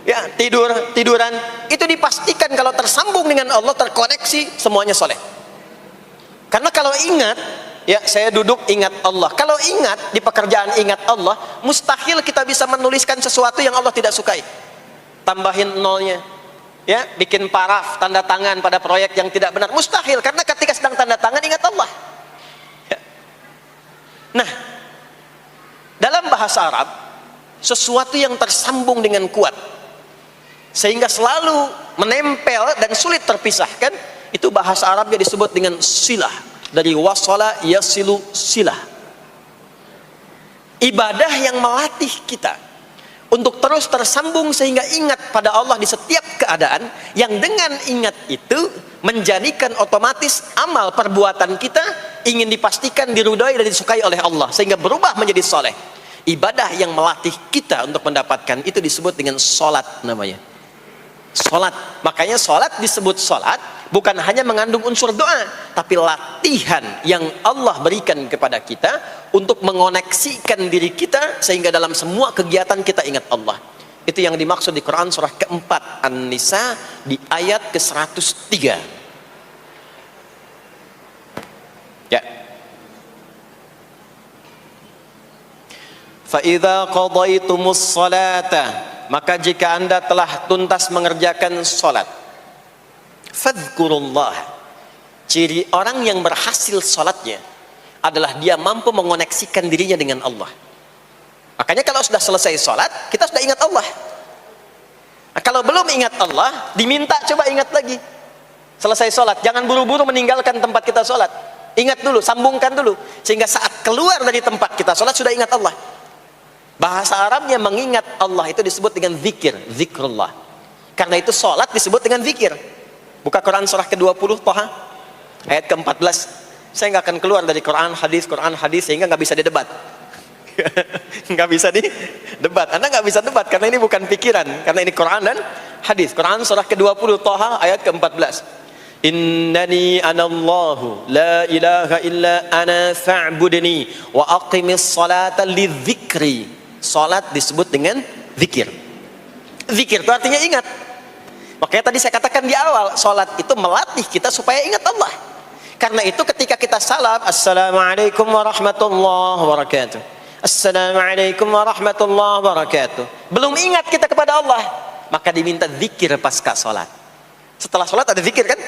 ya, tiduran, itu dipastikan kalau tersambung dengan Allah, terkoneksi, semuanya soleh. Karena kalau ingat, ya saya duduk ingat Allah, kalau ingat di pekerjaan ingat Allah, mustahil kita bisa menuliskan sesuatu yang Allah tidak sukai. Tambahin nolnya, ya, bikin paraf, tanda tangan pada proyek yang tidak benar, mustahil. Karena ketika sedang tanda tangan ingat Allah, ya. Nah, dalam bahasa Arab, sesuatu yang tersambung dengan kuat sehingga selalu menempel dan sulit terpisahkan, itu bahasa Arabnya disebut dengan silah. Dari wasala yasilu silah. Ibadah yang melatih kita untuk terus tersambung sehingga ingat pada Allah di setiap keadaan, yang dengan ingat itu menjadikan otomatis amal perbuatan kita ingin dipastikan diridhai dan disukai oleh Allah sehingga berubah menjadi soleh. Ibadah yang melatih kita untuk mendapatkan itu disebut dengan solat namanya. Solat. Makanya solat disebut solat bukan hanya mengandung unsur doa, tapi latihan yang Allah berikan kepada kita untuk mengoneksikan diri kita sehingga dalam semua kegiatan kita ingat Allah. Itu yang dimaksud di Quran surah keempat An-Nisa di ayat ke-103. Ya. Fa idza qadaitumus salata, maka jika Anda telah tuntas mengerjakan salat, fadhkurullah. Ciri orang yang berhasil salatnya adalah dia mampu mengoneksikan dirinya dengan Allah. Makanya kalau sudah selesai salat, kita sudah ingat Allah. Nah, kalau belum ingat Allah, diminta coba ingat lagi. Selesai salat, jangan buru-buru meninggalkan tempat kita salat. Ingat dulu, sambungkan dulu, sehingga saat keluar dari tempat kita salat sudah ingat Allah. Bahasa Arabnya mengingat Allah itu disebut dengan zikir, zikrullah. Karena itu salat disebut dengan zikir. Buka Quran surah ke-20 Thaha ayat ke-14. Saya nggak akan keluar dari Quran hadis sehingga nggak bisa didebat. Nggak bisa didebat. Anda nggak bisa debat karena ini bukan pikiran, karena ini Quran dan hadis. Quran surah ke-20 Thaha ayat ke-14. Innani anallahu la ilaha illa ana fa'budni wa aqimis salata lidzikri. Salat disebut dengan zikir. Zikir itu artinya ingat. Makanya tadi saya katakan di awal, salat itu melatih kita supaya ingat Allah. Karena itu ketika kita salam, assalamualaikum warahmatullahi wabarakatuh, assalamualaikum warahmatullahi wabarakatuh, belum ingat kita kepada Allah, maka diminta zikir pasca salat. Setelah salat ada zikir kan?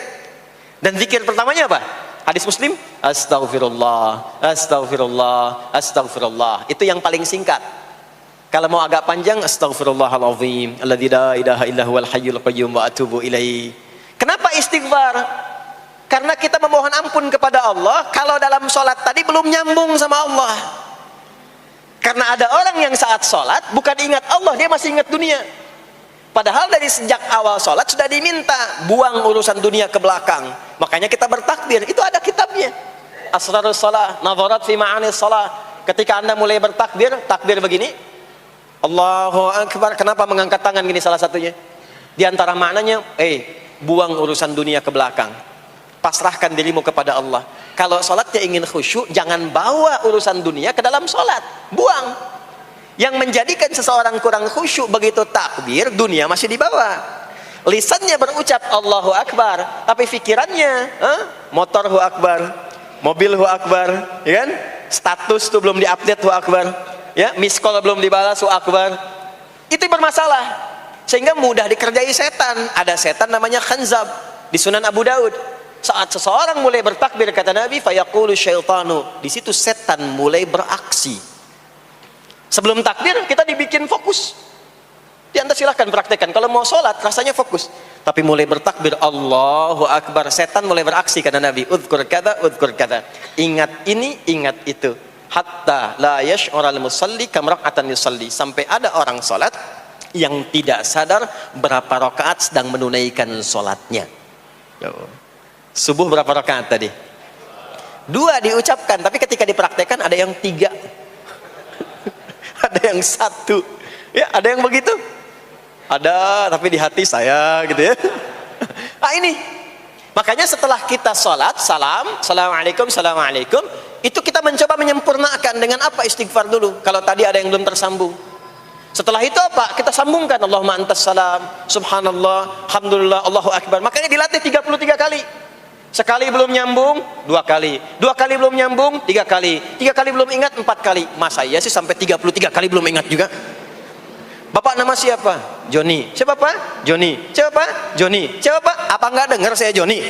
Dan zikir pertamanya apa? Hadis Muslim, astaghfirullah, astaghfirullah, astaghfirullah. Itu yang paling singkat. Kalau mau agak panjang, astaghfirullahalazim, alladzi la ilaha illa huwal hayyul qayyum wa atubu ilaihi. Kenapa istighfar? Karena kita memohon ampun kepada Allah kalau dalam sholat tadi belum nyambung sama Allah. Karena ada orang yang saat sholat bukan ingat Allah, dia masih ingat dunia. Padahal dari sejak awal sholat sudah diminta buang urusan dunia ke belakang. Makanya kita bertakbir, itu ada kitabnya. Asrarus shalah, nadharat fi ma'anis shalah. Ketika Anda mulai bertakbir, takbir begini, Allahu Akbar. Kenapa mengangkat tangan gini salah satunya? Di antara maknanya, buang urusan dunia ke belakang. Pasrahkan dirimu kepada Allah. Kalau sholatnya ingin khusyuk, jangan bawa urusan dunia ke dalam sholat. Buang. Yang menjadikan seseorang kurang khusyuk begitu takbir, dunia masih dibawa. Lisannya berucap Allahu Akbar, tapi pikirannya motor hu akbar, mobil hu akbar, ya kan? Status tuh belum diupdate hu akbar, ya, miss call belum dibalas hu akbar. Itu bermasalah, sehingga mudah dikerjai setan. Ada setan namanya khanzab di Sunan Abu Daud. Saat seseorang mulai bertakbir, kata Nabi, fayaqulu syaitanu, di situ setan mulai beraksi. Sebelum takbir kita dibikin fokus. Anda silahkan praktekkan. Kalau mau sholat rasanya fokus. Tapi mulai bertakbir Allahu Akbar, setan mulai beraksi, kata Nabi. Udhkur kada, udhkur kada. Ingat ini, ingat itu. Hatta la yash'ural musalli kam rak'atan yusalli. Sampai ada orang sholat yang tidak sadar berapa rakaat sedang menunaikan sholatnya. Subuh berapa rakaat tadi? 2 diucapkan, tapi ketika dipraktekkan ada yang 3. Ada yang 1. Ya, ada yang begitu. Ada, tapi di hati saya gitu ya. Nah ini, makanya setelah kita sholat, salam, assalamualaikum, assalamualaikum, itu kita mencoba menyempurnakan dengan apa? Istighfar dulu. Kalau tadi ada yang belum tersambung. Setelah itu apa? Kita sambungkan. Allahumma antas salam, subhanallah, alhamdulillah, Allahu Akbar. Makanya dilatih 33 kali. Sekali belum nyambung, 2 kali. 2 kali belum nyambung, 3 kali. 3 kali belum ingat, 4 kali. Masa iya sih sampai 33 kali belum ingat juga? Bapak nama siapa? Joni. Siapa Pak? Joni. Siapa Pak? Joni. Siapa Pak? Apa enggak dengar saya Joni?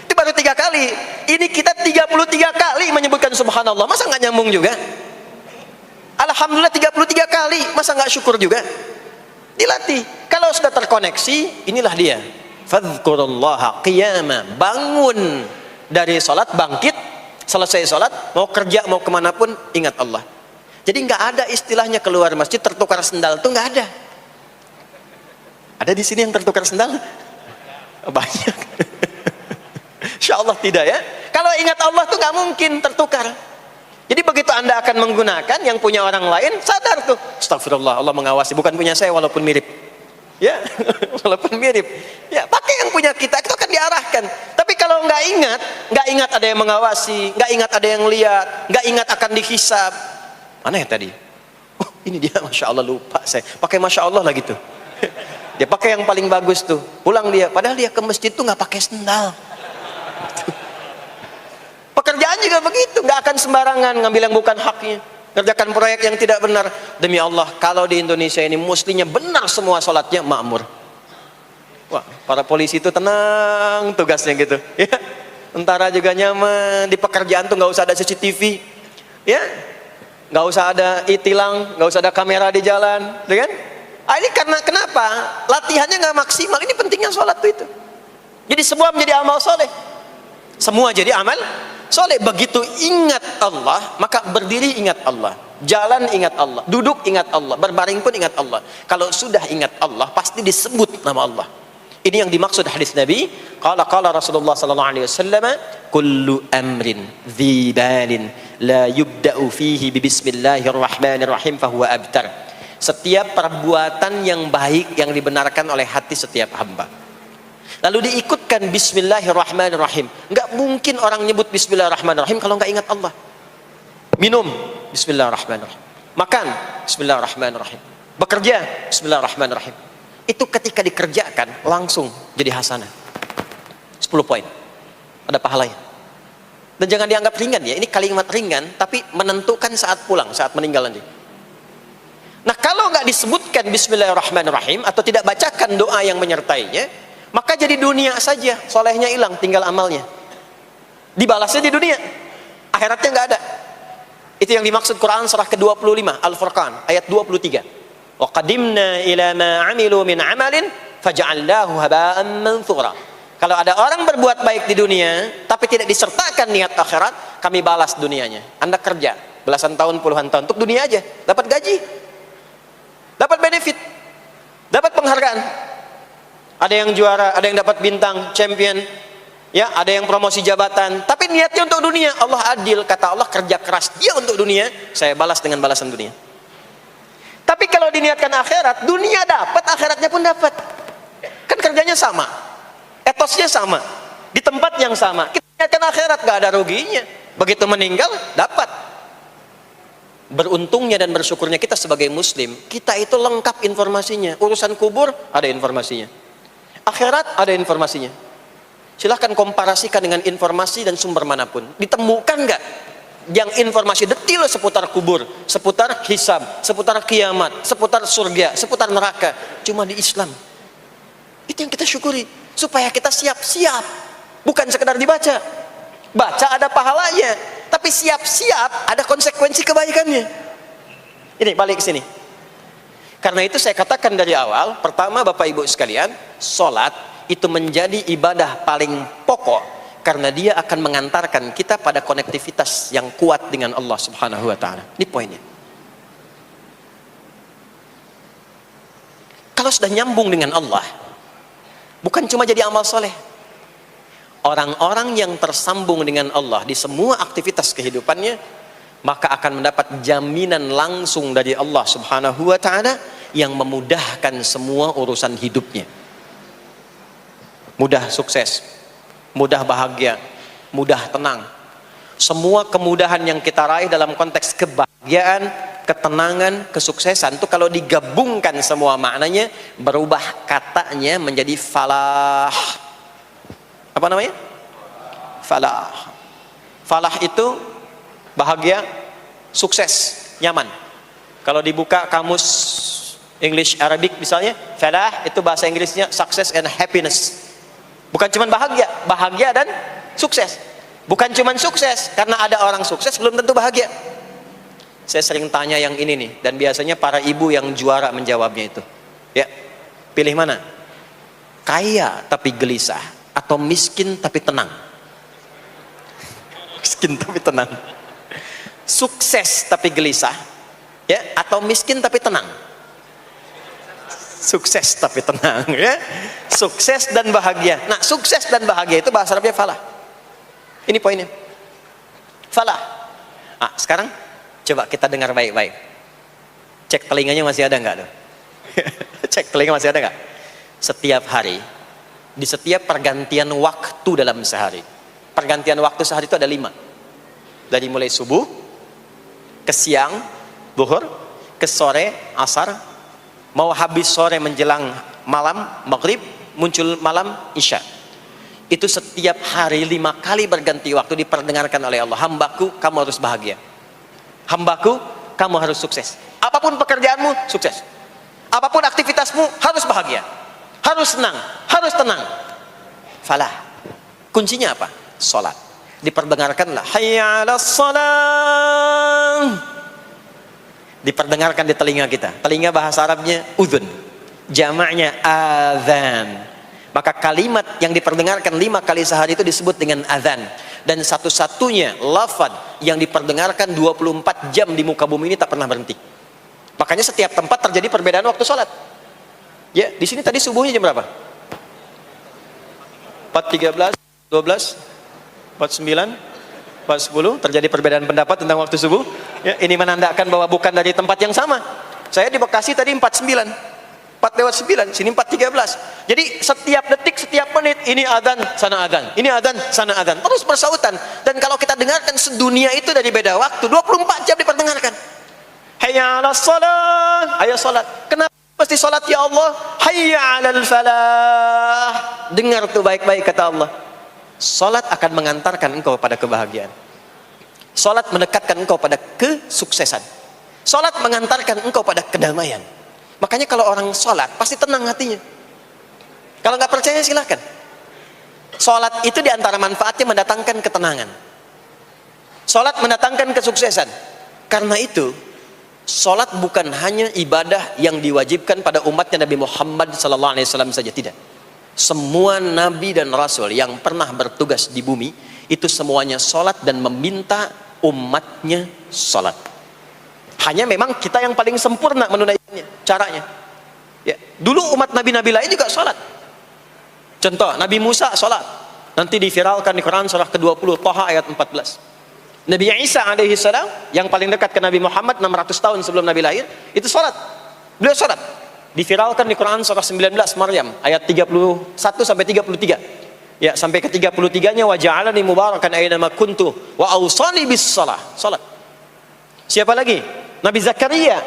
Itu baru 3 kali. Ini kita 33 kali menyebutkan subhanallah. Masa enggak nyambung juga? Alhamdulillah 33 kali. Masa enggak syukur juga? Dilatih. Kalau sudah terkoneksi, inilah dia. Fadhkurullaha qiyama. Bangun dari sholat, bangkit. Selesai sholat, mau kerja, mau kemanapun, ingat Allah. Jadi nggak ada istilahnya keluar masjid tertukar sendal, tuh nggak ada. Ada di sini yang tertukar sendal? Banyak. Insya Allah tidak ya. Kalau ingat Allah tuh nggak mungkin tertukar. Jadi begitu Anda akan menggunakan yang punya orang lain, sadar tuh, astagfirullah, Allah mengawasi, bukan punya saya walaupun mirip. Ya, walaupun mirip. Ya, pakai yang punya kita, itu akan diarahkan. Tapi kalau nggak ingat ada yang mengawasi, nggak ingat ada yang lihat, nggak ingat akan dihisab. Mana ya tadi? Oh, ini dia, masya Allah, lupa saya. Pakai masya Allah lah gitu. Dia pakai yang paling bagus tuh. Pulang dia, padahal dia ke masjid tuh nggak pakai sendal. Pekerjaan juga begitu, nggak akan sembarangan ngambil yang bukan haknya. Kerjakan proyek yang tidak benar. Demi Allah, kalau di Indonesia ini muslinya benar semua sholatnya, makmur. Wah, para polisi itu tenang tugasnya gitu. Ya, tentara juga nyaman. Di pekerjaan tuh nggak usah ada CCTV, ya, nggak usah ada e-tilang, nggak usah ada kamera di jalan, gitu kan? Ah, ini karena kenapa? Latihannya nggak maksimal. Ini pentingnya sholat tuh itu. Jadi semua menjadi amal soleh. Semua jadi amal soleh. Begitu ingat Allah, maka berdiri ingat Allah, jalan ingat Allah, duduk ingat Allah, berbaring pun ingat Allah. Kalau sudah ingat Allah, pasti disebut nama Allah. Ini yang dimaksud hadis Nabi. Qala Rasulullah sallallahu alaihi wasallam, kullu amrin dhi balin la yubda'u fihi bi bismillahirrahmanirrahim fahuwa abtar. Setiap perbuatan yang baik yang dibenarkan oleh hati setiap hamba, lalu diikutkan bismillahirrahmanirrahim. Nggak mungkin orang nyebut bismillahirrahmanirrahim kalau nggak ingat Allah. Minum, bismillahirrahmanirrahim. Makan, bismillahirrahmanirrahim. Bekerja, bismillahirrahmanirrahim. Itu ketika dikerjakan langsung jadi hasanah. 10 poin. Ada pahalanya. Dan jangan dianggap ringan ya. Ini kalimat ringan tapi menentukan saat pulang, saat meninggal nanti. Nah, kalau nggak disebutkan bismillahirrahmanirrahim atau tidak bacakan doa yang menyertainya, maka jadi dunia saja, solehnya hilang, tinggal amalnya. Dibalasnya di dunia, akhiratnya nggak ada. Itu yang dimaksud Quran surah ke-25 Al-Furqan ayat 23. Wa qadimna ila ma 'amilu min 'amalin faj'alnahu haba'an manthura. Kalau ada orang berbuat baik di dunia tapi tidak disertakan niat akhirat, kami balas dunianya. Anda kerja belasan tahun, puluhan tahun untuk dunia aja, dapat gaji, dapat benefit, dapat penghargaan. Ada yang juara, ada yang dapat bintang, champion, ya, ada yang promosi jabatan, tapi niatnya untuk dunia. Allah adil, kata Allah, kerja keras dia untuk dunia, saya balas dengan balasan dunia. Tapi kalau diniatkan akhirat, dunia dapat, akhiratnya pun dapat. Kan kerjanya sama, etosnya sama, di tempat yang sama. Kita niatkan akhirat, gak ada ruginya. Begitu meninggal, dapat. Beruntungnya dan bersyukurnya kita sebagai muslim, kita itu lengkap informasinya. Urusan kubur ada informasinya, akhirat ada informasinya. Silahkan komparasikan dengan informasi dan sumber manapun. Ditemukan nggak yang informasi detail seputar kubur, seputar hisab, seputar kiamat, seputar surga, seputar neraka? Cuma di Islam. Itu yang kita syukuri, supaya kita siap-siap. Bukan sekedar dibaca. Baca ada pahalanya, tapi siap-siap ada konsekuensi kebaikannya. Ini balik ke sini. Karena itu saya katakan dari awal, pertama Bapak Ibu sekalian, sholat itu menjadi ibadah paling pokok karena dia akan mengantarkan kita pada konektivitas yang kuat dengan Allah Subhanahu wa taala. Ini poinnya. Kalau sudah nyambung dengan Allah, bukan cuma jadi amal soleh. Orang-orang yang tersambung dengan Allah di semua aktivitas kehidupannya, maka akan mendapat jaminan langsung dari Allah Subhanahu wa taala yang memudahkan semua urusan hidupnya. Mudah sukses, mudah bahagia, mudah tenang. Semua kemudahan yang kita raih dalam konteks kebahagiaan, ketenangan, kesuksesan itu kalau digabungkan semua maknanya, berubah katanya menjadi falah. Apa namanya? Falah. Falah itu bahagia, sukses, nyaman. Kalau dibuka kamus English Arabic misalnya, falah itu bahasa Inggrisnya success and happiness. Bukan cuma bahagia, bahagia dan sukses. Bukan cuma sukses, karena ada orang sukses belum tentu bahagia. Saya sering tanya yang ini nih, dan biasanya para ibu yang juara menjawabnya itu. Ya, pilih mana? Kaya tapi gelisah, atau miskin tapi tenang? Miskin tapi tenang. Sukses tapi gelisah, ya, atau miskin tapi tenang? Sukses tapi tenang, ya. Sukses dan bahagia. Nah, sukses dan bahagia itu bahasa Arabnya falah. Ini poinnya. Falah. Sekarang coba kita dengar baik-baik. Cek telinganya masih ada nggak tuh? Cek telinga masih ada nggak? Setiap hari, di setiap pergantian waktu dalam sehari. Pergantian waktu sehari itu ada 5. Dari mulai subuh, ke siang, zuhur, ke sore, asar, mau habis sore menjelang malam, maghrib, muncul malam, isya. Itu setiap hari 5 kali berganti waktu diperdengarkan oleh Allah. Hambaku, kamu harus bahagia. Hambaku, kamu harus sukses. Apapun pekerjaanmu, sukses. Apapun aktivitasmu, harus bahagia. Harus senang, harus tenang. Falah. Kuncinya apa? Salat. Diperdengarkanlah hayya 'alas shalah. Diperdengarkan di telinga kita. Telinga bahasa Arabnya udhun. Jamaknya adzan. Maka kalimat yang diperdengarkan 5 kali sehari itu disebut dengan adzan. Dan satu-satunya lafaz yang diperdengarkan 24 jam di muka bumi ini tak pernah berhenti. Makanya setiap tempat terjadi perbedaan waktu sholat. Ya, di sini tadi subuhnya jam berapa? 4.13, 12, 49, 4.10. Terjadi perbedaan pendapat tentang waktu subuh. Ya, ini menandakan bahwa bukan dari tempat yang sama. Saya di Bekasi tadi 49, 4:09, sini 4:13. Jadi setiap detik, setiap menit ini adzan, sana adzan, ini adzan, sana adzan, terus bersautan. Dan kalau kita dengarkan sedunia itu dari beda waktu, 24 jam diperdengarkan. Hayya 'alas shalah, ayo salat. Kenapa pasti salat ya Allah? Hayya 'alal falah. Dengar tuh baik-baik kata Allah. Salat akan mengantarkan engkau pada kebahagiaan. Salat mendekatkan engkau pada kesuksesan. Salat mengantarkan engkau pada kedamaian. Makanya kalau orang salat pasti tenang hatinya. Kalau nggak percaya silakan. Salat itu diantara manfaatnya mendatangkan ketenangan. Salat mendatangkan kesuksesan. Karena itu salat bukan hanya ibadah yang diwajibkan pada umatnya Nabi Muhammad SAW saja, tidak. Semua nabi dan rasul yang pernah bertugas di bumi itu semuanya salat dan meminta umatnya salat. Hanya memang kita yang paling sempurna menunaikannya, caranya. Ya, dulu umat nabi-nabi lain juga salat. Contoh, Nabi Musa salat. Nanti diviralkan di Quran surah ke-20 Thaha ayat 14. Nabi Isa alaihi salam yang paling dekat ke Nabi Muhammad 600 tahun sebelum Nabi lahir, itu salat. Beliau salat. Diviralkan di Quran surah 19 Maryam ayat 31 sampai 33. Ya, sampai ke 33-nya wa ja'alani mubarakan aina ma kuntu wa awsani bis shalah. Salat. Siapa lagi? Nabi Zakaria.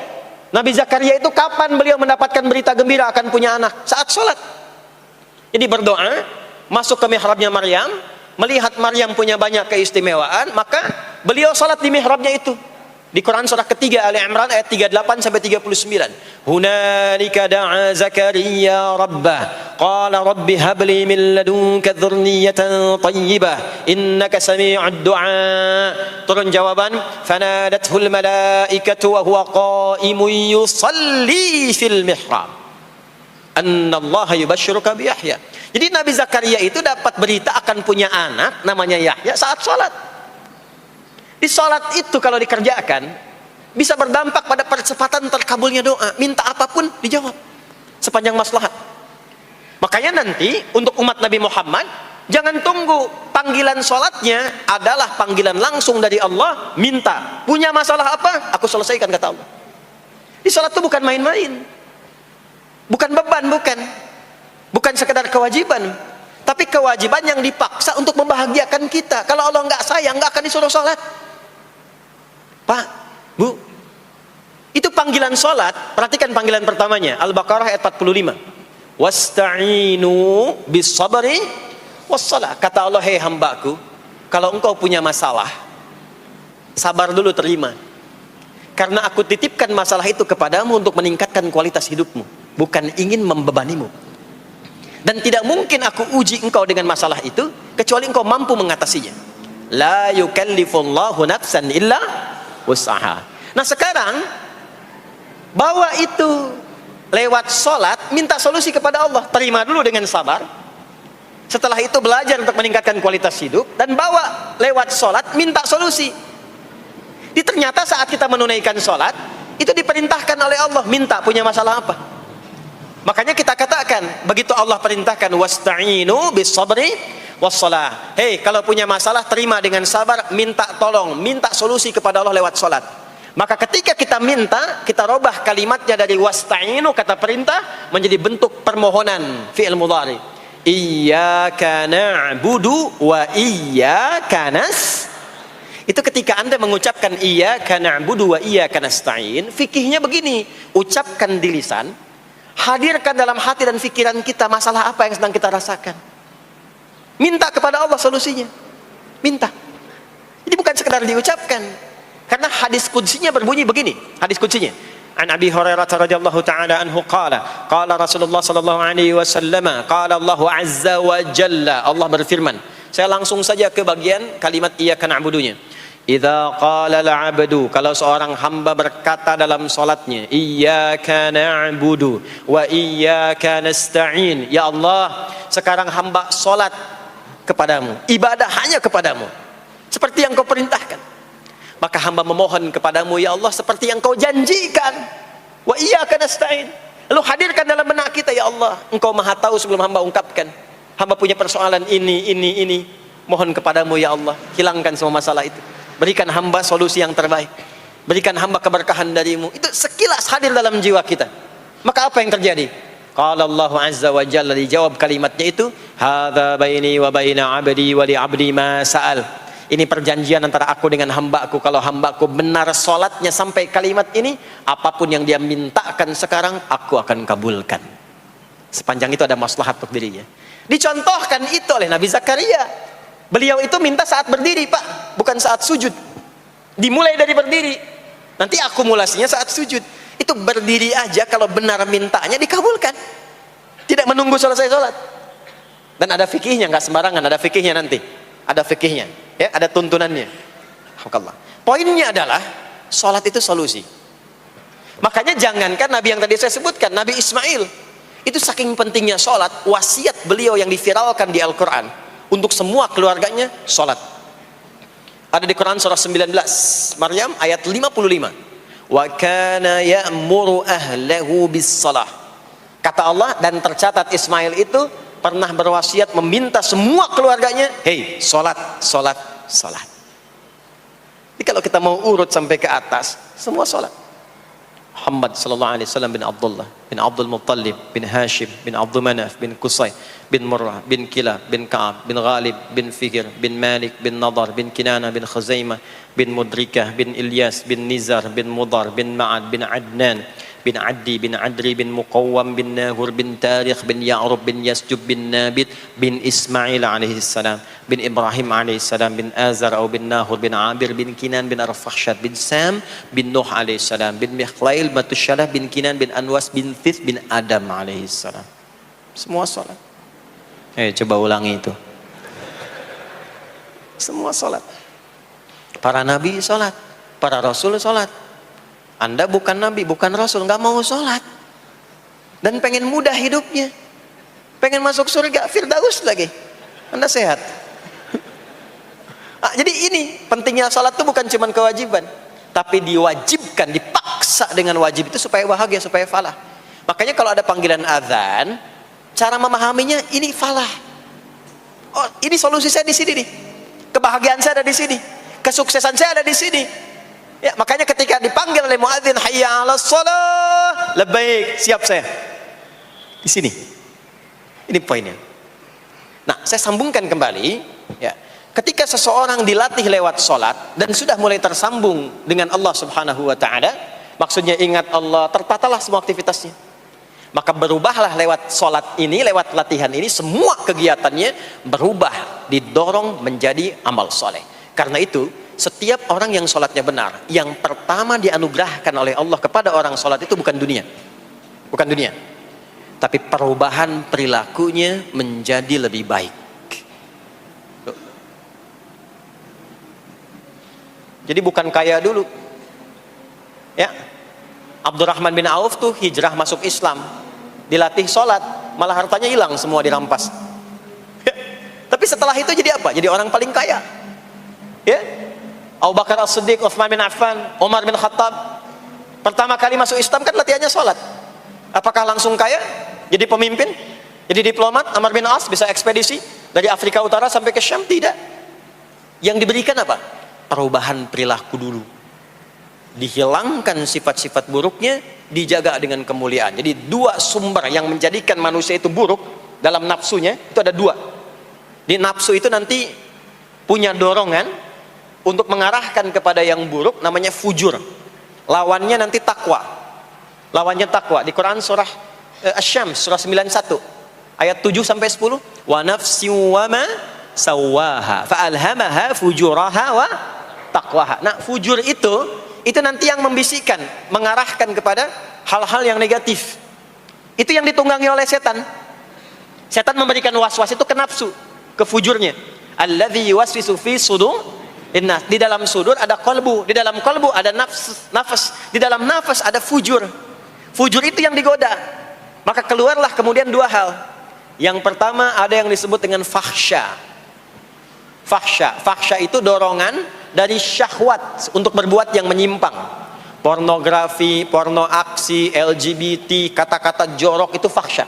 Nabi Zakaria itu kapan beliau mendapatkan berita gembira akan punya anak? Saat salat. Jadi berdoa, masuk ke mihrabnya Maryam, melihat Maryam punya banyak keistimewaan, maka beliau salat di mihrabnya itu. Di Quran surah ketiga Ali Imran ayat 38 sampai 39. Hunalika da'a Zakaria rabbah qala rabbi habli min ladunka dzurriyyatan thayyibah innaka sami'ud du'a. Turun jawaban, fanadathul malaikatu wa huwa qa'imun yusalli fil mihrab annallaha yubashshiruka bi Yahya. Jadi Nabi Zakaria itu dapat berita akan punya anak namanya Yahya saat salat. Di salat itu kalau dikerjakan bisa berdampak pada percepatan terkabulnya doa. Minta apapun dijawab sepanjang maslahat. Makanya nanti untuk umat Nabi Muhammad jangan tunggu, panggilan salatnya adalah panggilan langsung dari Allah. Minta, punya masalah apa? Aku selesaikan kata Allah. Di salat itu bukan main-main, bukan beban, bukan sekedar kewajiban, tapi kewajiban yang dipaksa untuk membahagiakan kita. Kalau Allah nggak sayang, nggak akan disuruh salat. Pak, Bu, itu panggilan salat. Perhatikan panggilan pertamanya, Al-Baqarah ayat 45. Wasta'inu bis sabri was salah. Kata Allah, hei hambaku, kalau engkau punya masalah, sabar dulu, terima. Karena aku titipkan masalah itu kepadamu untuk meningkatkan kualitas hidupmu, bukan ingin membebanimu. Dan tidak mungkin aku uji engkau dengan masalah itu kecuali engkau mampu mengatasinya. La yukallifullahu nafsan illa wus'aha. Nah sekarang bawa itu lewat sholat, minta solusi kepada Allah. Terima dulu dengan sabar. Setelah itu belajar untuk meningkatkan kualitas hidup, dan bawa lewat sholat, minta solusi. Jadi ternyata saat kita menunaikan sholat itu diperintahkan oleh Allah, minta punya masalah apa. Makanya kita katakan, begitu Allah perintahkan wasta'inu bis sabri wassalah. Hei, kalau punya masalah terima dengan sabar, minta tolong, minta solusi kepada Allah lewat salat. Maka ketika kita minta, kita robah kalimatnya dari wasta'inu, kata perintah, menjadi bentuk permohonan, fi'il mudhari. Iyyaka na'budu wa iyyaka nas. Itu ketika Anda mengucapkan iyyaka na'budu wa iyyaka nasta'in, fikihnya begini, ucapkan di lisan, hadirkan dalam hati dan pikiran kita masalah apa yang sedang kita rasakan. Minta kepada Allah solusinya. Minta. Jadi bukan sekedar diucapkan. Karena hadis qudsinya berbunyi begini, hadis qudsinya. An Abi Hurairah radhiyallahu taala anhu qala, qala Rasulullah sallallahu alaihi wasallam, qala Allah azza wa jalla, Allah berfirman. Saya langsung saja ke bagian kalimat iyyaka na'budunya. Idza qala al-'abdu, kalau seorang hamba berkata dalam salatnya, iyyaka na'budu wa iyyaka nasta'in, ya Allah, sekarang hamba salat kepadamu, ibadah hanya kepadamu, seperti yang kau perintahkan. Maka hamba memohon kepadamu, ya Allah, seperti yang kau janjikan. Wa iyyaka nasta'in. Lalu hadirkan dalam benak kita, ya Allah, engkau maha tahu sebelum hamba ungkapkan. Hamba punya persoalan ini. Mohon kepadamu, ya Allah, hilangkan semua masalah itu. Berikan hamba solusi yang terbaik. Berikan hamba keberkahan darimu. Itu sekilas hadir dalam jiwa kita. Maka apa yang terjadi? Qala Allah azza wa jalla, dijawab kalimatnya itu, hadza baini wa baina 'abdi wa li 'abdi ma sa'al. Ini perjanjian antara aku dengan hambaku. Kalau hambaku benar sholatnya sampai kalimat ini, apapun yang dia mintakan sekarang, aku akan kabulkan. Sepanjang itu ada maslahat untuk dirinya. Dicontohkan itu oleh Nabi Zakaria. Beliau itu minta saat berdiri, Pak, bukan saat sujud. Dimulai dari berdiri. Nanti akumulasinya saat sujud. Itu berdiri aja, kalau benar mintanya dikabulkan. Tidak menunggu selesai sholat. Dan ada fikihnya, nggak sembarangan, ada fikihnya nanti. Ada fikihnya, ya, ada tuntunannya. Alhamdulillah. Poinnya adalah sholat itu solusi. Makanya jangankan Nabi yang tadi saya sebutkan, Nabi Ismail, itu saking pentingnya sholat, wasiat beliau yang diviralkan di Al-Quran untuk semua keluarganya, sholat. Ada di Quran surah 19 Maryam ayat 55. Wa kana ya'muru ahlahu bis salah. Kata Allah, dan tercatat Ismail itu pernah berwasiat meminta semua keluarganya, hei, sholat. Jadi kalau kita mau urut sampai ke atas, semua sholat. Muhammad sallallahu alaihi wasallam bin Abdullah bin Abdul Muttalib bin Hashim bin Abdul Manaf bin Qusay bin Murrah bin Kilab bin Ka'ab bin Ghalib bin Fihr bin Malik bin Nadar bin Kinana bin Khuzaimah bin Mudrikah bin Ilyas bin Nizar bin Mudar bin Ma'ad bin Adnan bin Addi bin Adri bin Muqawwam bin Nahur bin Tarikh bin Ya'rub bin Yasjub bin Nabit bin Ismail alaihi salam bin Ibrahim alaihi salam bin Azar atau bin Nahur bin Abir bin Kinan bin Arfakhshad bin Sam bin Nuh alaihi salam bin Mikhlail Matusyalah bin Kinan bin Anwas bin Thith bin Adam alaihi salam. Semua salat. Coba ulangi itu. Semua salat. Para nabi salat, para rasul salat. Anda bukan nabi, bukan rasul, nggak mau sholat dan pengen mudah hidupnya, pengen masuk surga Firdaus lagi, Anda sehat. Jadi ini pentingnya sholat itu bukan cuma kewajiban, tapi diwajibkan, dipaksa dengan wajib itu supaya bahagia, supaya falah. Makanya kalau ada panggilan azan, cara memahaminya ini falah. Oh, ini solusi saya di sini nih, kebahagiaan saya ada di sini, kesuksesan saya ada di sini. Ya, makanya ketika dipanggil oleh muadzin, hayya 'alas shalah, labbaik, siap saya. Di sini. Ini poinnya. Nah, saya sambungkan kembali, ya. Ketika seseorang dilatih lewat salat dan sudah mulai tersambung dengan Allah Subhanahu wa taala, maksudnya ingat Allah, tertatalah semua aktivitasnya. Maka berubahlah lewat salat ini, lewat latihan ini, semua kegiatannya berubah, didorong menjadi amal soleh. Karena itu, setiap orang yang sholatnya benar, yang pertama dianugerahkan oleh Allah kepada orang sholat itu bukan dunia, tapi perubahan perilakunya menjadi lebih baik. Jadi bukan kaya dulu, ya. Abdurrahman bin Auf tuh hijrah masuk Islam, dilatih sholat, malah hartanya hilang semua dirampas. Ya. Tapi setelah itu jadi apa? Jadi orang paling kaya, ya. Abu Bakar As-Siddiq, Utsman bin Affan, Umar bin Khattab, pertama kali masuk Islam kan latihannya sholat. Apakah langsung kaya? Jadi pemimpin? Jadi diplomat? Amr bin As bisa ekspedisi? Dari Afrika Utara sampai ke Syam, tidak. Yang diberikan apa? Perubahan perilaku dulu. Dihilangkan sifat-sifat buruknya, dijaga dengan kemuliaan. Jadi dua sumber yang menjadikan manusia itu buruk dalam nafsunya, itu ada dua. Di nafsu itu nanti punya dorongan untuk mengarahkan kepada yang buruk, namanya fujur. Lawannya nanti takwa. Lawannya takwa. Di Quran surah Asy-Syams surah 91 ayat 7 sampai 10, wa nafsi wa ma sawaha fa alhamaha fujuraha wa taqwaha. Nah, fujur itu nanti yang membisikkan, mengarahkan kepada hal-hal yang negatif. Itu yang ditunggangi oleh setan. Setan memberikan was-was itu ke nafsu, ke fujurnya. Alladzi yuwaswisu fi sudur innas. Di dalam sudur ada qalbu, di dalam qalbu ada nafas, di dalam nafas ada fujur. Fujur itu yang digoda. Maka keluarlah kemudian dua hal. Yang pertama ada yang disebut dengan fahsya. Fahsya itu dorongan dari syahwat untuk berbuat yang menyimpang. Pornografi, porno aksi, LGBT, kata-kata jorok, itu fahsya.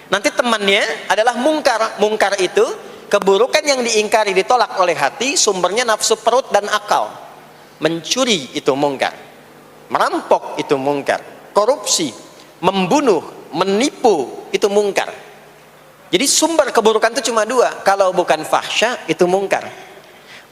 Nanti temannya adalah mungkar. Mungkar itu keburukan yang diingkari, ditolak oleh hati, sumbernya nafsu perut dan akal. Mencuri itu mungkar, merampok itu mungkar, korupsi, membunuh, menipu itu mungkar. Jadi sumber keburukan itu cuma dua. Kalau bukan fahsya, itu mungkar.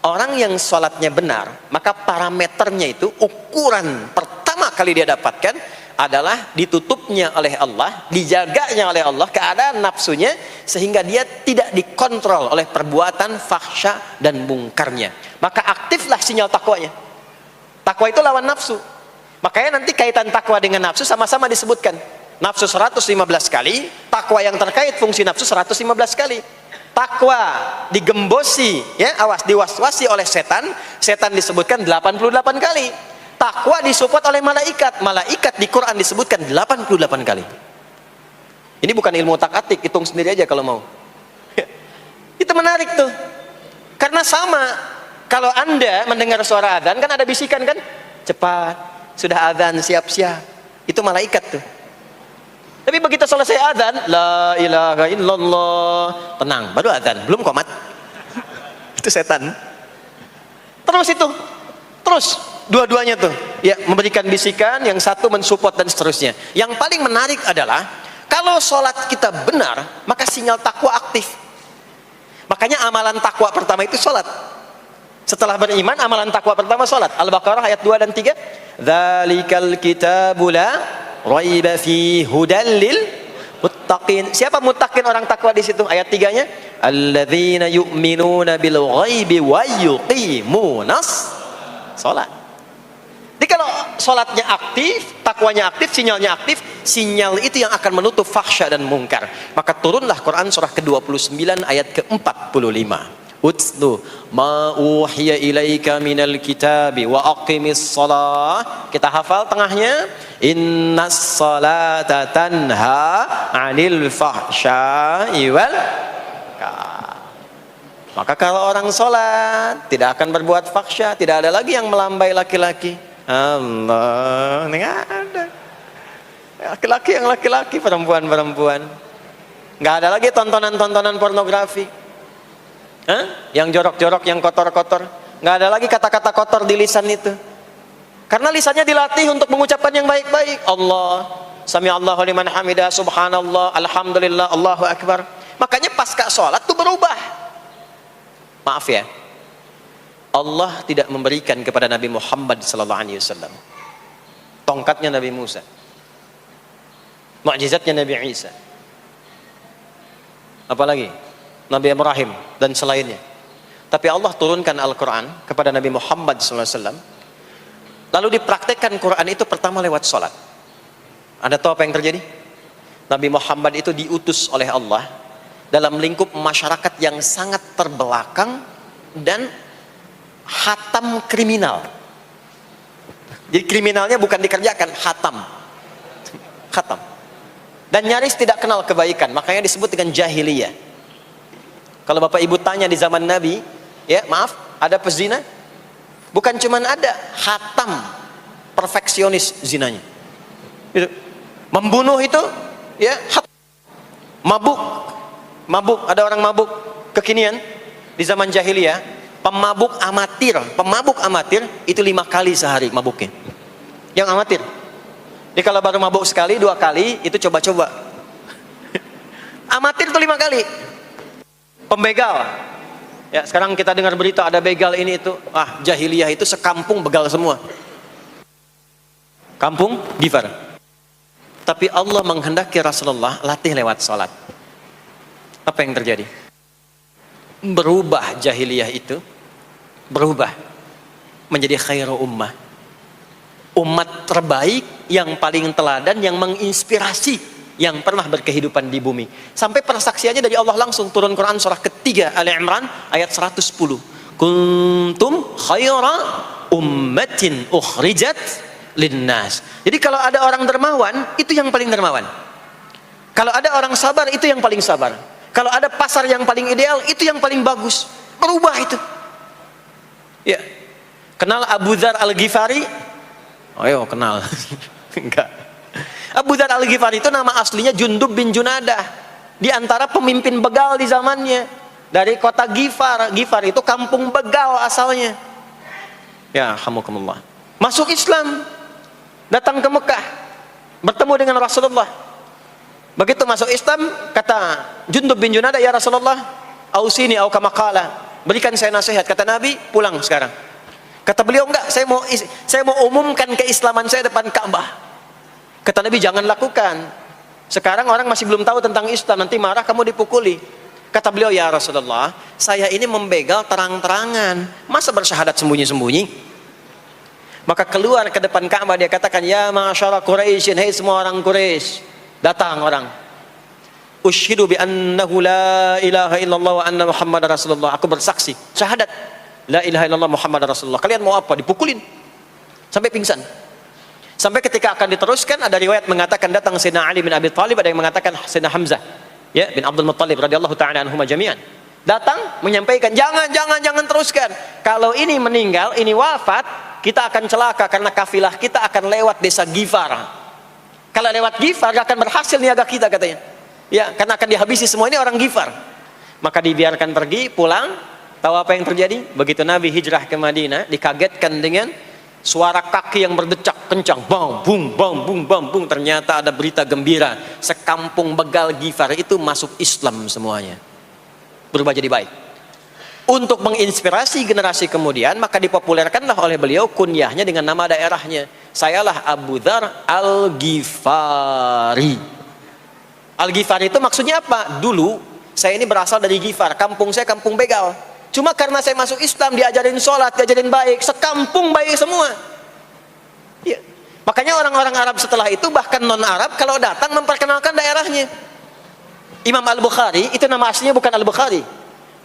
Orang yang sholatnya benar, maka parameternya itu, ukuran pertama kali dia dapatkan adalah ditutupnya oleh Allah, dijaganya oleh Allah keadaan nafsunya, sehingga dia tidak dikontrol oleh perbuatan fahsya dan mungkarnya. Maka aktiflah sinyal takwanya. Takwa itu lawan nafsu. Makanya nanti kaitan takwa dengan nafsu sama-sama disebutkan. Nafsu 115 kali, takwa yang terkait fungsi nafsu 115 kali. Takwa digembosi, ya, awas, diwaswasi oleh setan, setan disebutkan 88 kali. Takwa disupport oleh malaikat, malaikat di Quran disebutkan 88 kali. Ini bukan ilmu tak-atik, hitung sendiri aja kalau mau. Itu menarik tuh. Karena sama, kalau Anda mendengar suara adzan kan ada bisikan kan? Cepat, sudah adzan, siap-siap. Itu malaikat tuh. Tapi begitu selesai adzan, la ilaha illallah, tenang, baru adzan, belum qomat. Itu setan. Terus dua-duanya tuh, ya, memberikan bisikan, yang satu mensupport dan seterusnya. Yang paling menarik adalah kalau sholat kita benar, maka sinyal takwa aktif. Makanya amalan takwa pertama itu sholat. Setelah beriman, amalan takwa pertama sholat. Al-Baqarah ayat 2 dan 3. Dzalikal kitabu la raiba fi hudal lil muttaqin. Siapa muttaqin, orang takwa di situ? Ayat 3-nya, alladzina yu'minuna bil ghaibi wa yuqimunas shalah. Jadi kalau sholatnya aktif, takwanya aktif, sinyalnya aktif, sinyal itu yang akan menutup fahsya dan mungkar. Maka turunlah Quran surah ke-29 ayat ke-45. Utlu ma uhiya ilaika minal kitabi wa aqimis shalah. Kita hafal tengahnya, innas salata tanha 'anil fahsya'i wal munkar. Maka kalau orang sholat tidak akan berbuat fahsya, tidak ada lagi yang melambai laki-laki. Allah, ini ada laki-laki yang laki-laki, perempuan-perempuan. Nggak ada lagi tontonan-tontonan pornografi. Yang jorok-jorok, yang kotor-kotor. Nggak ada lagi kata-kata kotor di lisan itu. Karena lisannya dilatih untuk mengucapkan yang baik-baik. Allah, sami Allahu liman hamidah, subhanallah, alhamdulillah, Allahu akbar. Makanya pasca sholat tuh berubah. Maaf ya, Allah tidak memberikan kepada Nabi Muhammad SAW tongkatnya Nabi Musa, mukjizatnya Nabi Isa, apalagi Nabi Ibrahim dan selainnya. Tapi Allah turunkan Al-Quran kepada Nabi Muhammad SAW, lalu dipraktekkan Quran itu pertama lewat sholat. Anda tahu apa yang terjadi? Nabi Muhammad itu diutus oleh Allah dalam lingkup masyarakat yang sangat terbelakang dan hatam kriminal. Jadi kriminalnya bukan dikerjakan, hatam. Dan nyaris tidak kenal kebaikan, makanya disebut dengan jahiliyah. Kalau Bapak Ibu tanya di zaman Nabi, ya maaf, ada pezina? Bukan cuman ada, hatam, perfeksionis zinanya. Itu. Membunuh itu, ya, mabuk, Mabuk, ada orang mabuk kekinian di zaman jahiliyah, pemabuk amatir itu 5 kali sehari mabuknya. Yang amatir. Jadi kalau baru mabuk sekali, 2 kali, itu coba-coba. Amatir itu 5 kali. Pembegal. Ya, sekarang kita dengar berita ada begal ini itu. Ah, jahiliyah itu sekampung begal semua. Kampung Gifar. Tapi Allah menghendaki Rasulullah latih lewat salat. Apa yang terjadi? Berubah jahiliyah itu, berubah menjadi khairu ummah. Umat terbaik yang paling teladan, yang menginspirasi, yang pernah berkehidupan di bumi. Sampai persaksiannya dari Allah langsung, turun Quran surah ketiga Ali Imran ayat 110. Kuntum khaira ummatin ukhrijat linnas. Jadi kalau ada orang dermawan, itu yang paling dermawan. Kalau ada orang sabar, itu yang paling sabar. Kalau ada pasar yang paling ideal, itu yang paling bagus. Berubah itu. Ya. Kenal Abu Dzar Al-Ghifari? Oh, yo, kenal. Enggak. Abu Dzar Al-Ghifari itu nama aslinya Jundub bin Junadah. Di antara pemimpin begal di zamannya. Dari kota Ghifar. Ghifar itu kampung begal asalnya. Ya, hamukumullah. Masuk Islam. Datang ke Mekah. Bertemu dengan Rasulullah. Begitu masuk Islam, kata Jundub bin Junadah, ya Rasulullah, ausini au kama qala, berikan saya nasihat. Kata Nabi, pulang sekarang. Kata beliau, enggak, saya mau umumkan keislaman saya depan Ka'bah. Kata Nabi, jangan lakukan. Sekarang orang masih belum tahu tentang Islam, nanti marah kamu dipukuli. Kata beliau, ya Rasulullah, saya ini membegal terang-terangan, masa bersyahadat sembunyi-sembunyi? Maka keluar ke depan Ka'bah, dia katakan, ya ma'asyara Quraisyin, hai semua orang Quraisy. Datang orang, ushidu bi annahu la ilaha illallah wa anna muhammadar rasulullah. Aku bersaksi, syahadat la ilaha illallah muhammadar rasulullah. Kalian mau apa? Dipukulin sampai pingsan. Sampai ketika akan diteruskan, ada riwayat mengatakan datang Sayyidina Ali bin Abi Thalib, ada yang mengatakan Sayyidina Hamzah, ya, bin Abdul Muttalib radhiyallahu ta'ala anhuma jami'an. Datang menyampaikan, jangan teruskan. Kalau ini meninggal, ini wafat, kita akan celaka karena kafilah kita akan lewat desa Ghifar. Kalau lewat Ghifar gak akan berhasil niaga kita, katanya. Ya, karena akan dihabisi semua ini orang Ghifar. Maka dibiarkan pergi, pulang. Tahu apa yang terjadi? Begitu Nabi hijrah ke Madinah, dikagetkan dengan suara kaki yang berdecak kencang. Bang, bung, bang, bung, bang, bung. Ternyata ada berita gembira. Sekampung begal Ghifar itu masuk Islam semuanya. Berubah jadi baik. Untuk menginspirasi generasi kemudian, maka dipopulerkanlah oleh beliau kunyahnya dengan nama daerahnya. Sayalah Abu Dzar Al-Ghifari. Al-Ghifari itu maksudnya apa? Dulu saya ini berasal dari Ghifar, kampung saya kampung begal. Cuma karena saya masuk Islam, diajarin sholat, diajarin baik, sekampung baik semua. Ya. Makanya orang-orang Arab setelah itu, bahkan non-Arab, kalau datang memperkenalkan daerahnya. Imam Al-Bukhari, itu nama aslinya bukan Al-Bukhari.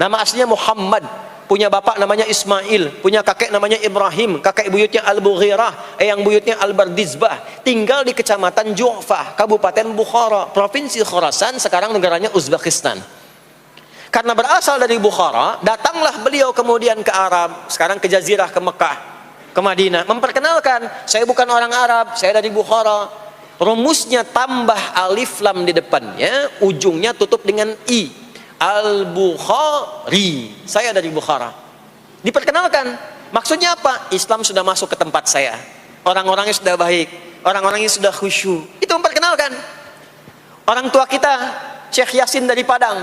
Nama aslinya Muhammad, punya bapak namanya Ismail, punya kakek namanya Ibrahim, kakek buyutnya Al-Bughirah, yang buyutnya Al-Bardizbah, tinggal di kecamatan Ju'fah, Kabupaten Bukhara, Provinsi Khorasan, sekarang negaranya Uzbekistan. Karena berasal dari Bukhara, datanglah beliau kemudian ke Arab, sekarang ke Jazirah, ke Mekah, ke Madinah, memperkenalkan, saya bukan orang Arab, saya dari Bukhara. Rumusnya tambah alif lam di depannya, ujungnya tutup dengan i. Al-Bukhari, saya dari Bukhara. Diperkenalkan, maksudnya apa? Islam sudah masuk ke tempat saya, orang-orangnya sudah baik, orang-orangnya sudah khusyuk. Itu memperkenalkan. Orang tua kita Syekh Yasin dari Padang,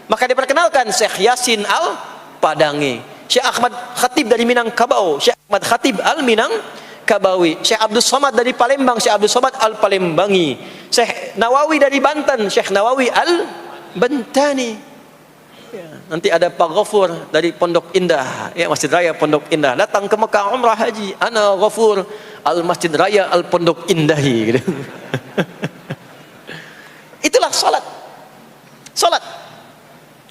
maka diperkenalkan Syekh Yasin Al-Padangi. Syekh Ahmad Khatib dari Minangkabau, Syekh Ahmad Khatib Al-Minangkabawi. Syekh Abdul Somad dari Palembang, Syekh Abdul Somad Al-Palembangi. Syekh Nawawi dari Banten, Syekh Nawawi Al-Bantani. Ya, nanti ada Pak Ghafur dari Pondok Indah, ya, Masjid Raya Pondok Indah, datang ke Mekah umrah haji, ana Ghafur al Masjid Raya al Pondok Indahi, gitu. Itulah salat.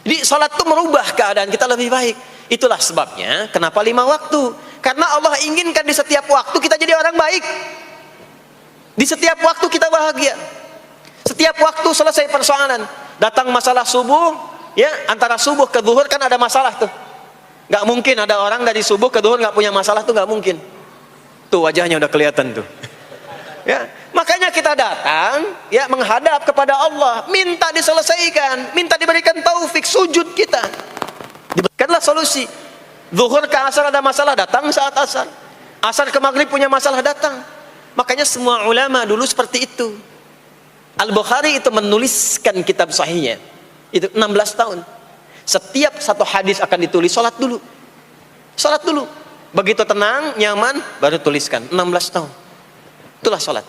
Jadi salat itu merubah keadaan kita lebih baik. Itulah sebabnya kenapa 5 waktu, karena Allah inginkan di setiap waktu kita jadi orang baik, di setiap waktu kita bahagia, setiap waktu selesai persoalan. Datang masalah subuh, ya, antara subuh ke zuhur kan ada masalah tuh. Gak mungkin ada orang dari subuh ke zuhur gak punya masalah tuh, gak mungkin. Tuh wajahnya udah kelihatan tuh. Ya, makanya kita datang ya menghadap kepada Allah, minta diselesaikan, minta diberikan taufik, sujud kita. Diberikanlah solusi. Zuhur ke asar ada masalah, datang saat asar. Asar ke maghrib punya masalah, datang. Makanya semua ulama dulu seperti itu. Al-Bukhari itu menuliskan kitab sahihnya itu 16 tahun. Setiap satu hadis akan ditulis, salat dulu. Salat dulu. Begitu tenang, nyaman, baru tuliskan. 16 tahun. Itulah sholat.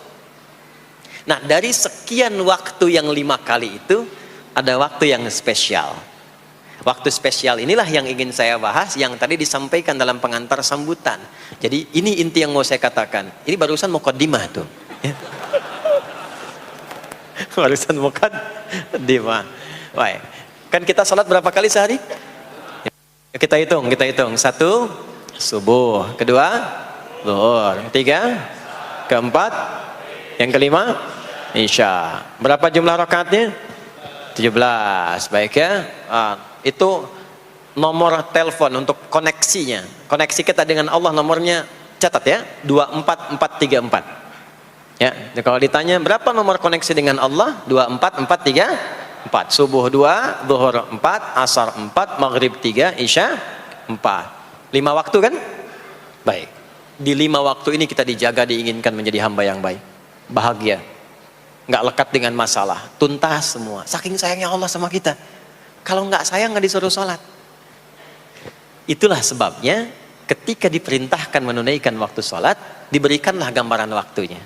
Nah, dari sekian waktu yang 5 kali itu, ada waktu yang spesial. Waktu spesial inilah yang ingin saya bahas, yang tadi disampaikan dalam pengantar sambutan. Jadi ini inti yang mau saya katakan. Ini barusan muqaddimah tuh. Ya. Barusan muqaddimah. Baik. Kan kita sholat berapa kali sehari? Kita hitung. 1, subuh. 2, zuhur. 3, keempat, yang kelima, isya. Berapa jumlah rakaatnya? 17. Baik ya. Itu nomor telepon untuk koneksinya. Koneksi kita dengan Allah nomornya catat ya. 24434. Ya. Kalau ditanya berapa nomor koneksi dengan Allah? 24434. Subuh 2, zuhur 4, asar 4, maghrib 3, isya 4. 5 waktu kan? Baik. Di 5 waktu ini kita dijaga, diinginkan menjadi hamba yang baik, bahagia, nggak lekat dengan masalah, tuntas semua. Saking sayangnya Allah sama kita. Kalau nggak sayang nggak disuruh sholat. Itulah sebabnya ketika diperintahkan menunaikan waktu sholat, diberikanlah gambaran waktunya.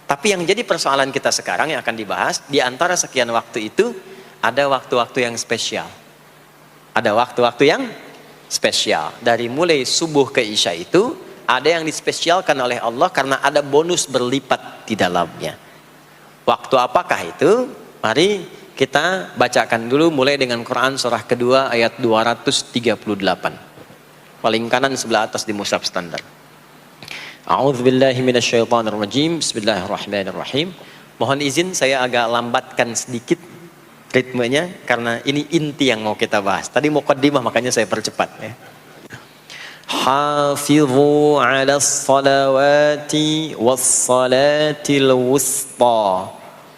Tapi yang jadi persoalan kita sekarang yang akan dibahas, di antara sekian waktu itu ada waktu-waktu yang spesial. Ada waktu-waktu yang spesial. Dari mulai subuh ke isya itu ada yang dispesialkan oleh Allah karena ada bonus berlipat di dalamnya. Waktu apakah itu? Mari kita bacakan dulu mulai dengan Quran surah kedua ayat 238. Paling kanan sebelah atas di mushaf standar. A'udzubillahi minasyaitonirrajim. Bismillahirrahmanirrahim. Mohon izin saya agak lambatkan sedikit ritmenya karena ini inti yang mau kita bahas. Tadi muqaddimah makanya saya percepat ya. Hafizu 'alas salawati was-salatil wusta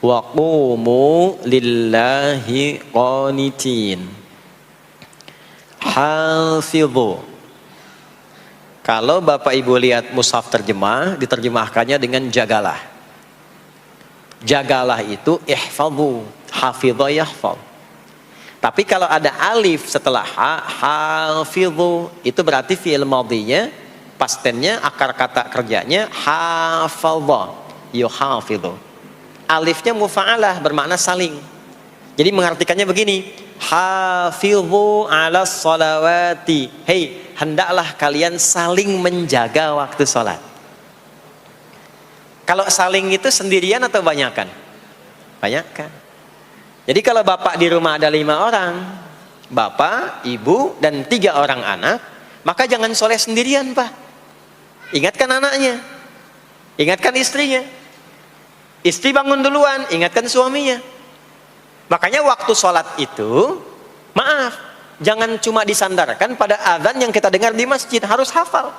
wa qumu lillahi qanitin. Hafizu. Kalau Bapak Ibu lihat mushaf terjemah, diterjemahkannya dengan jagalah. Jagalah itu ihfazu, hafidha yahfaz. Tapi kalau ada alif setelah hafizu, itu berarti fi'il madhinya, past tense-nya, akar kata kerjanya hafadha, yuhafidhu. Alifnya mufa'alah, bermakna saling. Jadi mengartikannya begini, hafizu 'alas salawati. Hei, hendaklah kalian saling menjaga waktu sholat. Kalau saling itu sendirian atau banyakan? Banyakan. Jadi kalau bapak di rumah ada 5 orang, bapak, ibu, dan 3 orang anak, maka jangan sholat sendirian pak. Ingatkan anaknya, ingatkan istrinya. Istri bangun duluan, ingatkan suaminya. Makanya waktu sholat itu, maaf, jangan cuma disandarkan pada azan yang kita dengar di masjid, harus hafal.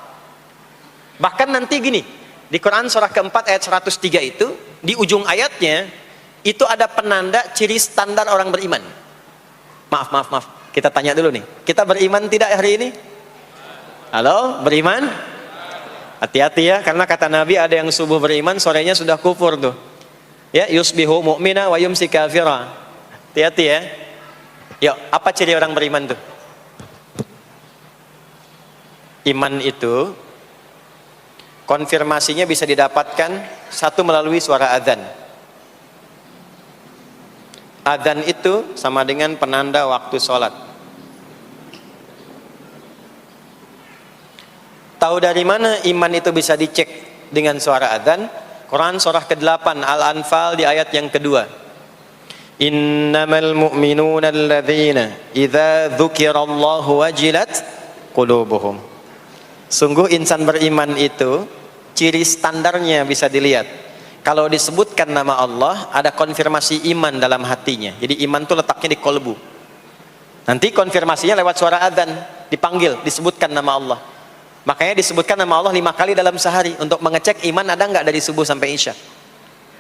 Bahkan nanti gini, di Quran surah keempat ayat 103 itu, di ujung ayatnya, itu ada penanda ciri standar orang beriman. Maaf, kita tanya dulu nih, kita beriman tidak hari ini? Halo, beriman? Hati-hati ya, karena kata Nabi ada yang subuh beriman, sorenya sudah kufur tuh. Ya, yusbihu mu'mina wa yumsi kafira. Hati-hati ya. Yuk, apa ciri orang beriman tuh? Iman itu konfirmasinya bisa didapatkan satu melalui suara azan. Adzan itu sama dengan penanda waktu sholat. Tahu dari mana iman itu bisa dicek dengan suara adzan? Quran surah ke-8 Al-Anfal di ayat yang kedua. Innamal mu'minuna alladzina idza dzukirallahu wajilat qulubuhum. Sungguh insan beriman itu ciri standarnya bisa dilihat. Kalau disebutkan nama Allah, ada konfirmasi iman dalam hatinya. Jadi iman itu letaknya di kolbu. Nanti konfirmasinya lewat suara adzan, dipanggil, disebutkan nama Allah. Makanya disebutkan nama Allah 5 kali dalam sehari untuk mengecek iman ada nggak dari subuh sampai isya.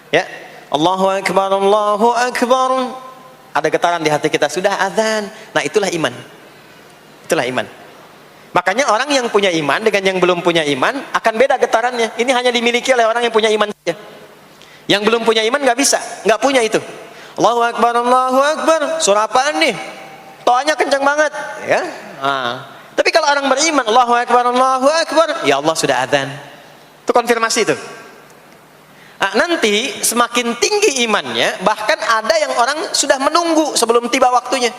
Ya, Allahu Akbar, Allahu Akbar. Ada getaran di hati kita, sudah azan. Nah, itulah iman. Itulah iman. Makanya orang yang punya iman dengan yang belum punya iman akan beda getarannya. Ini hanya dimiliki oleh orang yang punya iman saja. Yang belum punya iman nggak bisa, nggak punya itu. Allahu Akbar, Allahu Akbar. Surah apaan nih? Toanya kencang banget, ya. Tapi kalau orang beriman, Allahu Akbar, Allahu Akbar, ya Allah sudah adzan. Itu konfirmasi itu. Nanti semakin tinggi imannya, bahkan ada yang orang sudah menunggu sebelum tiba waktunya.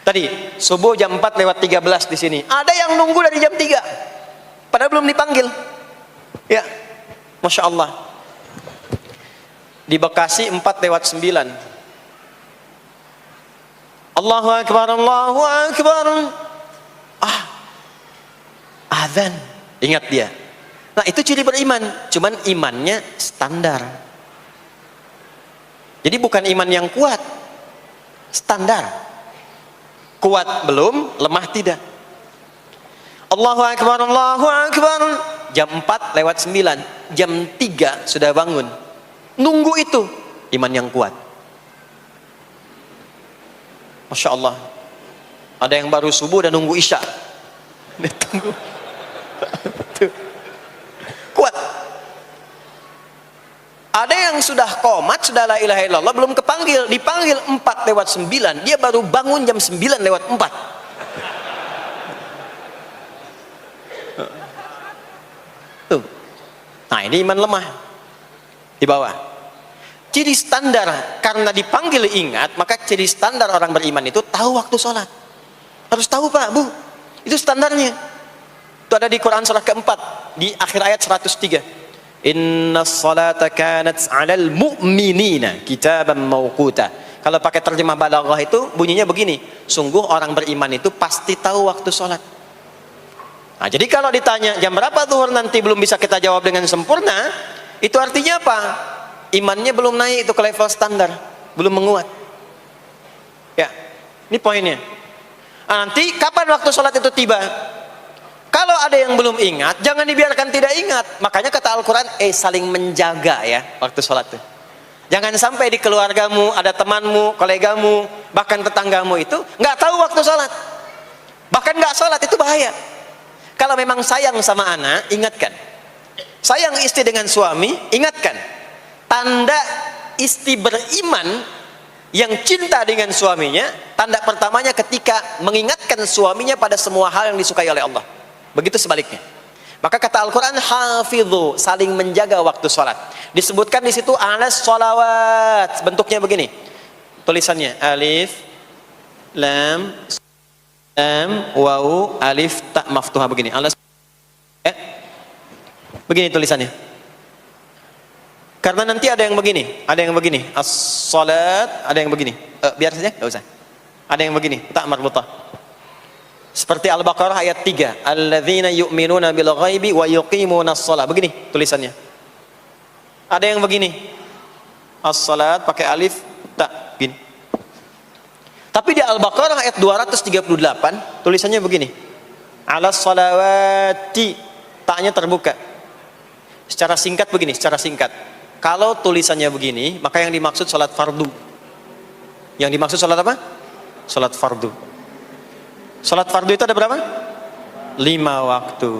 Tadi subuh jam 4:13 di sini. Ada yang nunggu dari jam 3, padahal belum dipanggil. Ya, masya Allah. Di Bekasi 4:09. Allahu Akbar, Allahu Akbar. Azan. Ingat dia. Nah, itu ciri beriman. Cuman imannya standar. Jadi bukan iman yang kuat. Standar. Kuat belum, lemah tidak. Allahu Akbar, Allahu Akbar. Jam 4:09. Jam 3 sudah bangun. Nunggu itu. Iman yang kuat. Masya Allah. Ada yang baru subuh dan nunggu isya. Tunggu. Kuat. Ada yang sudah qomat, sudah la ilaha illallah, belum kepanggil, dipanggil 4:09, dia baru bangun jam 9:04. Tuh. Nah, ini iman lemah di bawah. Ciri standar karena dipanggil ingat, maka ciri standar orang beriman itu tahu waktu sholat. Harus tahu, Pak, Bu. Itu standarnya. Itu ada di Quran surah keempat di akhir ayat 103. Inna salata kanat 'alal mu'minina kitaban mawquta. Kalau pakai terjemah balaghah itu bunyinya begini, sungguh orang beriman itu pasti tahu waktu sholat. Nah, jadi kalau ditanya jam berapa zuhur nanti belum bisa kita jawab dengan sempurna, itu artinya apa? Imannya belum naik itu ke level standar, belum menguat. Ya, ini poinnya. Nanti kapan waktu sholat itu tiba? Kalau ada yang belum ingat, jangan dibiarkan tidak ingat. Makanya kata Al-Quran, saling menjaga ya waktu sholat itu. Jangan sampai di keluargamu, ada temanmu, kolegamu, bahkan tetanggamu itu nggak tahu waktu sholat. Bahkan nggak sholat, itu bahaya. Kalau memang sayang sama anak, ingatkan. Sayang istri dengan suami, ingatkan. Tanda istri beriman yang cinta dengan suaminya, tanda pertamanya ketika mengingatkan suaminya pada semua hal yang disukai oleh Allah. Begitu sebaliknya. Maka kata Al-Quran, hafidhu, saling menjaga waktu sholat. Disebutkan di situ alas sholawat. Bentuknya begini. Tulisannya alif, lam, waw, alif, tak maftuha begini. Alas, begini tulisannya. Karena nanti ada yang begini, as-sholat, ada yang begini. Biar saja, nggak usah. Ada yang begini, tak marbutah. Seperti Al-Baqarah ayat 3, alladzina yu'minuna bil ghaibi wa yuqimunas shalah. Begini tulisannya. Ada yang begini, as-salat pakai alif, tak, gini. Tapi di Al-Baqarah ayat 238 tulisannya begini, alas salawati, taknya terbuka. Secara singkat begini, secara singkat. Kalau tulisannya begini, maka yang dimaksud salat fardu. Yang dimaksud salat apa? Salat fardu. Salat fardu itu ada berapa? 5 waktu.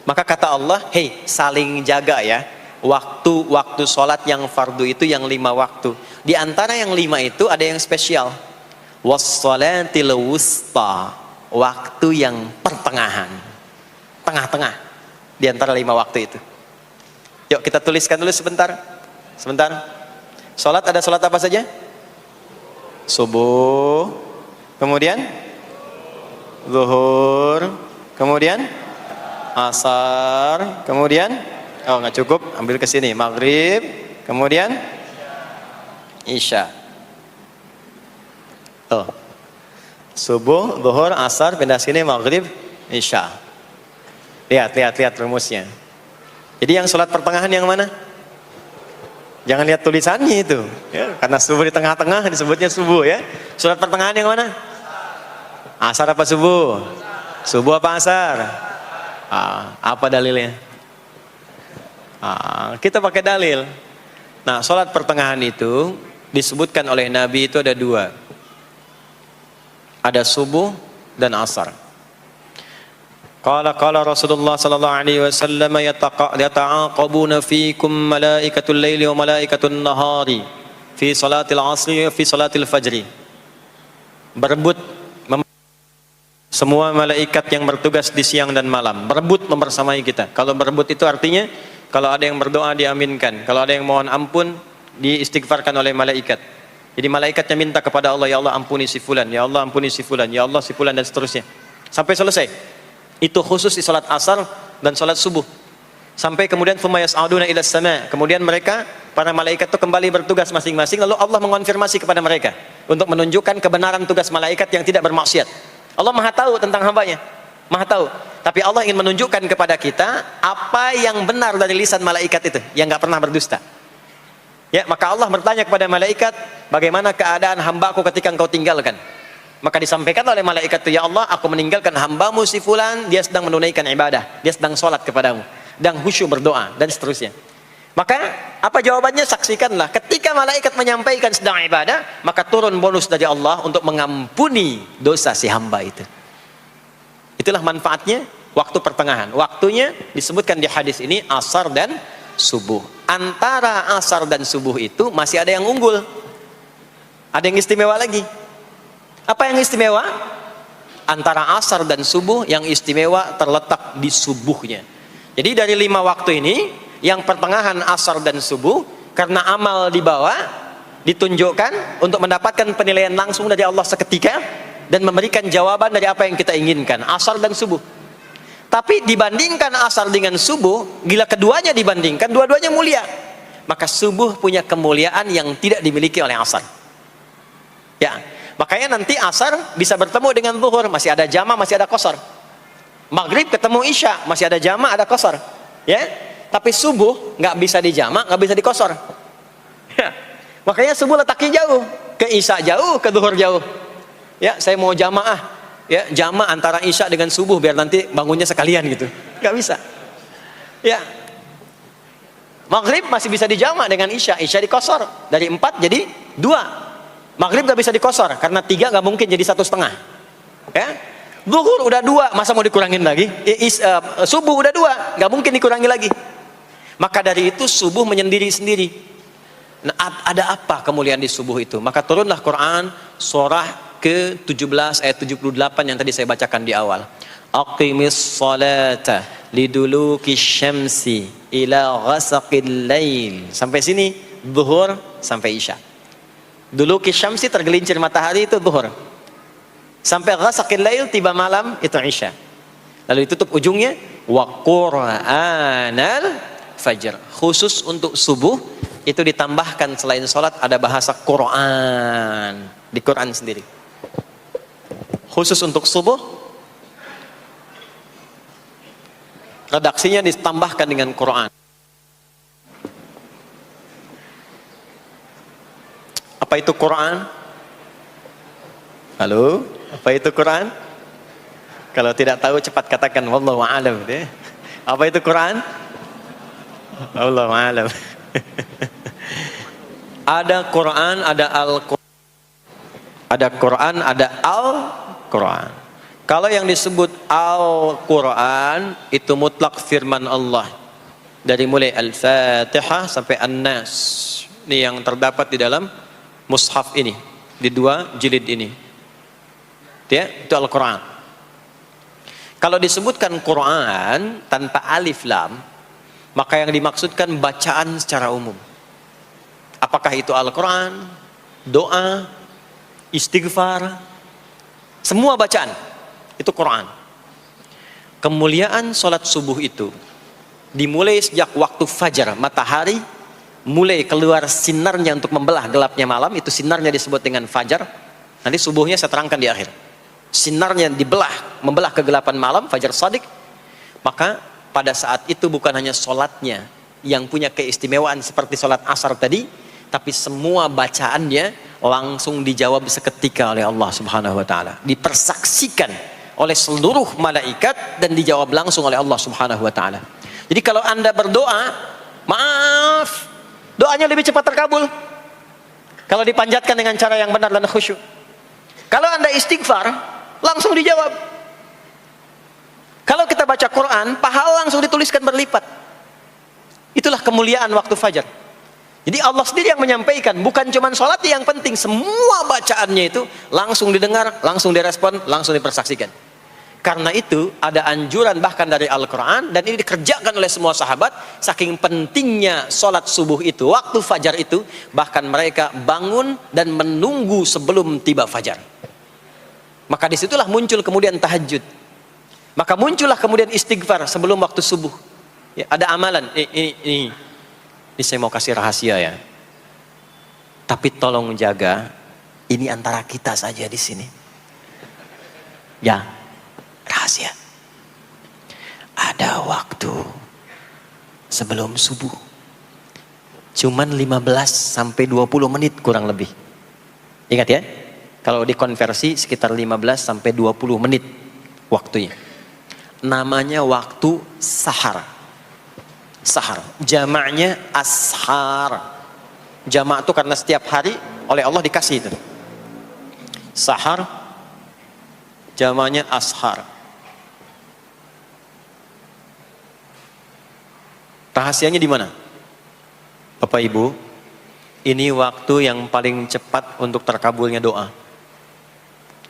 Maka kata Allah, hei, saling jaga ya. Waktu salat yang fardu itu yang 5 waktu. Di antara yang 5 itu ada yang spesial. Was-shalatil wusta. Waktu yang pertengahan. Tengah-tengah. Di antara 5 waktu itu. Yuk kita tuliskan dulu sebentar. Sebentar. Salat ada salat apa saja? Subuh, kemudian zuhur, kemudian asar, kemudian nggak cukup, ambil ke sini, maghrib, kemudian isya. Subuh, zuhur, asar, pindah sini, maghrib, isya. Lihat rumusnya. Jadi yang sholat pertengahan yang mana? Jangan lihat tulisannya itu, ya, karena subuh di tengah-tengah disebutnya subuh ya. Sholat pertengahan yang mana? Asar apa subuh? Subuh apa asar? Apa dalilnya? Kita pakai dalil. Nah, sholat pertengahan itu disebutkan oleh Nabi itu ada dua. Ada subuh dan asar. Qala Rasulullah sallallahu alaihi wasallam yata'aqabuna fiikum malaikatul laili wa malaikatun nahari fi salatil asri wa fi salatil fajri. Berebut semua malaikat yang bertugas di siang dan malam, berebut membersamai kita. Kalau berebut itu artinya kalau ada yang berdoa diaminkan, kalau ada yang mohon ampun diistighfarkan oleh malaikat. Jadi malaikatnya minta kepada Allah, ya Allah ampuni si fulan, ya Allah ampuni si fulan, ya Allah si fulan, dan seterusnya sampai selesai. Itu khusus di salat asar dan salat subuh. Sampai kemudian thumma yas'aduna ila sama'. Kemudian mereka, para malaikat itu kembali bertugas masing-masing, lalu Allah mengonfirmasi kepada mereka untuk menunjukkan kebenaran tugas malaikat yang tidak bermaksiat. Allah Maha tahu tentang hambanya, Maha tahu. Tapi Allah ingin menunjukkan kepada kita apa yang benar dari lisan malaikat itu, yang nggak pernah berdusta. Ya, maka Allah bertanya kepada malaikat, bagaimana keadaan hambaku ketika engkau tinggalkan? Maka disampaikan oleh malaikat itu, ya Allah, aku meninggalkan hambamu si fulan, dia sedang menunaikan ibadah, dia sedang sholat kepadamu, dan khusyuk berdoa, dan seterusnya. Maka apa jawabannya? Saksikanlah, ketika malaikat menyampaikan sedang ibadah, maka turun bonus dari Allah untuk mengampuni dosa si hamba itu. Itulah manfaatnya waktu pertengahan. Waktunya disebutkan di hadis ini asar dan subuh. Antara asar dan subuh itu masih ada yang unggul, ada yang istimewa lagi. Apa yang istimewa? Antara asar dan subuh yang istimewa terletak di subuhnya. Jadi dari 5 waktu ini, yang pertengahan asar dan subuh, karena amal di bawah ditunjukkan untuk mendapatkan penilaian langsung dari Allah seketika dan memberikan jawaban dari apa yang kita inginkan, asar dan subuh. Tapi dibandingkan asar dengan subuh, bila keduanya dibandingkan, dua-duanya mulia. Maka subuh punya kemuliaan yang tidak dimiliki oleh asar. Ya, makanya nanti asar bisa bertemu dengan zuhur, masih ada jama, masih ada qasar. Maghrib ketemu isya, masih ada jama, ada qasar. Ya, tapi subuh nggak bisa dijama, nggak bisa dikosor. Ya. Makanya subuh letaknya jauh, ke isya jauh, ke zuhur jauh. Ya, saya mau jamaah, ya jama antara isya dengan subuh biar nanti bangunnya sekalian gitu, nggak bisa. Ya, maghrib masih bisa dijama dengan isya, isya dikosor dari 4 jadi 2. Maghrib nggak bisa dikosor karena 3 nggak mungkin jadi 1,5. Ya, zuhur udah 2, masa mau dikurangin lagi? Subuh udah 2, nggak mungkin dikurangi lagi. Maka dari itu subuh menyendiri sendiri. Nah, ada apa kemuliaan di subuh itu? Maka turunlah Quran surah ke-17 ayat 78 yang tadi saya bacakan di awal. Aqimis salata liduluki syamsi ila ghasaqil lail. Sampai sini zuhur sampai isya. Duluki syamsi tergelincir matahari itu zuhur. Sampai ghasaqil lail tiba malam itu isya. Lalu ditutup ujungnya wa qur'anal fajr. Khusus untuk subuh itu ditambahkan selain sholat ada bahasa Quran di Quran sendiri. Khusus untuk subuh redaksinya ditambahkan dengan Quran. Apa itu Quran? Halo, apa itu Quran? Kalau tidak tahu cepat katakan wallahu a'lam. Apa itu Quran? Wallahu a'lam. Ada Quran, ada Al-Quran. Ada Quran, ada Al-Quran. Kalau yang disebut Al-Quran itu mutlak firman Allah. Dari mulai Al-Fatihah sampai An-Nas. Ini yang terdapat di dalam mushaf ini, di 2 jilid ini. Ya, itu Al-Quran. Kalau disebutkan Quran tanpa alif lam, maka yang dimaksudkan bacaan secara umum. Apakah itu Al-Quran, doa, istighfar, semua bacaan itu Quran. Kemuliaan sholat subuh itu dimulai sejak waktu fajar, matahari mulai keluar sinarnya untuk membelah gelapnya malam, itu sinarnya disebut dengan fajar. Nanti subuhnya saya terangkan di akhir. Sinarnya dibelah, membelah kegelapan malam, fajar shadiq. Maka pada saat itu bukan hanya sholatnya yang punya keistimewaan seperti sholat asar tadi, tapi semua bacaannya langsung dijawab seketika oleh Allah Subhanahu wa taala. Dipersaksikan oleh seluruh malaikat dan dijawab langsung oleh Allah Subhanahu wa taala. Jadi kalau Anda berdoa, maaf, doanya lebih cepat terkabul kalau dipanjatkan dengan cara yang benar dan khusyuk. Kalau Anda istighfar, langsung dijawab. Kalau kita baca Quran, pahala langsung dituliskan berlipat. Itulah kemuliaan waktu fajar. Jadi Allah sendiri yang menyampaikan, bukan cuma sholat yang penting, semua bacaannya itu langsung didengar, langsung direspon, langsung dipersaksikan. Karena itu ada anjuran bahkan dari Al-Quran, dan ini dikerjakan oleh semua sahabat, saking pentingnya sholat subuh itu, waktu fajar itu, bahkan mereka bangun dan menunggu sebelum tiba fajar. Maka disitulah muncul kemudian tahajud. Maka muncullah kemudian istighfar sebelum waktu subuh. Ya, ada amalan, ini saya mau kasih rahasia ya. Tapi tolong jaga, ini antara kita saja di sini. Ya, rahasia. Ada waktu sebelum subuh. Cuman 15 sampai 20 menit kurang lebih. Ingat ya, kalau dikonversi sekitar 15 sampai 20 menit waktunya. Namanya waktu sahar. Sahar, jamaknya ashar. Jamak itu karena setiap hari oleh Allah dikasih itu. Sahar, jamaknya ashar. Rahasianya di mana? Bapak Ibu, ini waktu yang paling cepat untuk terkabulnya doa.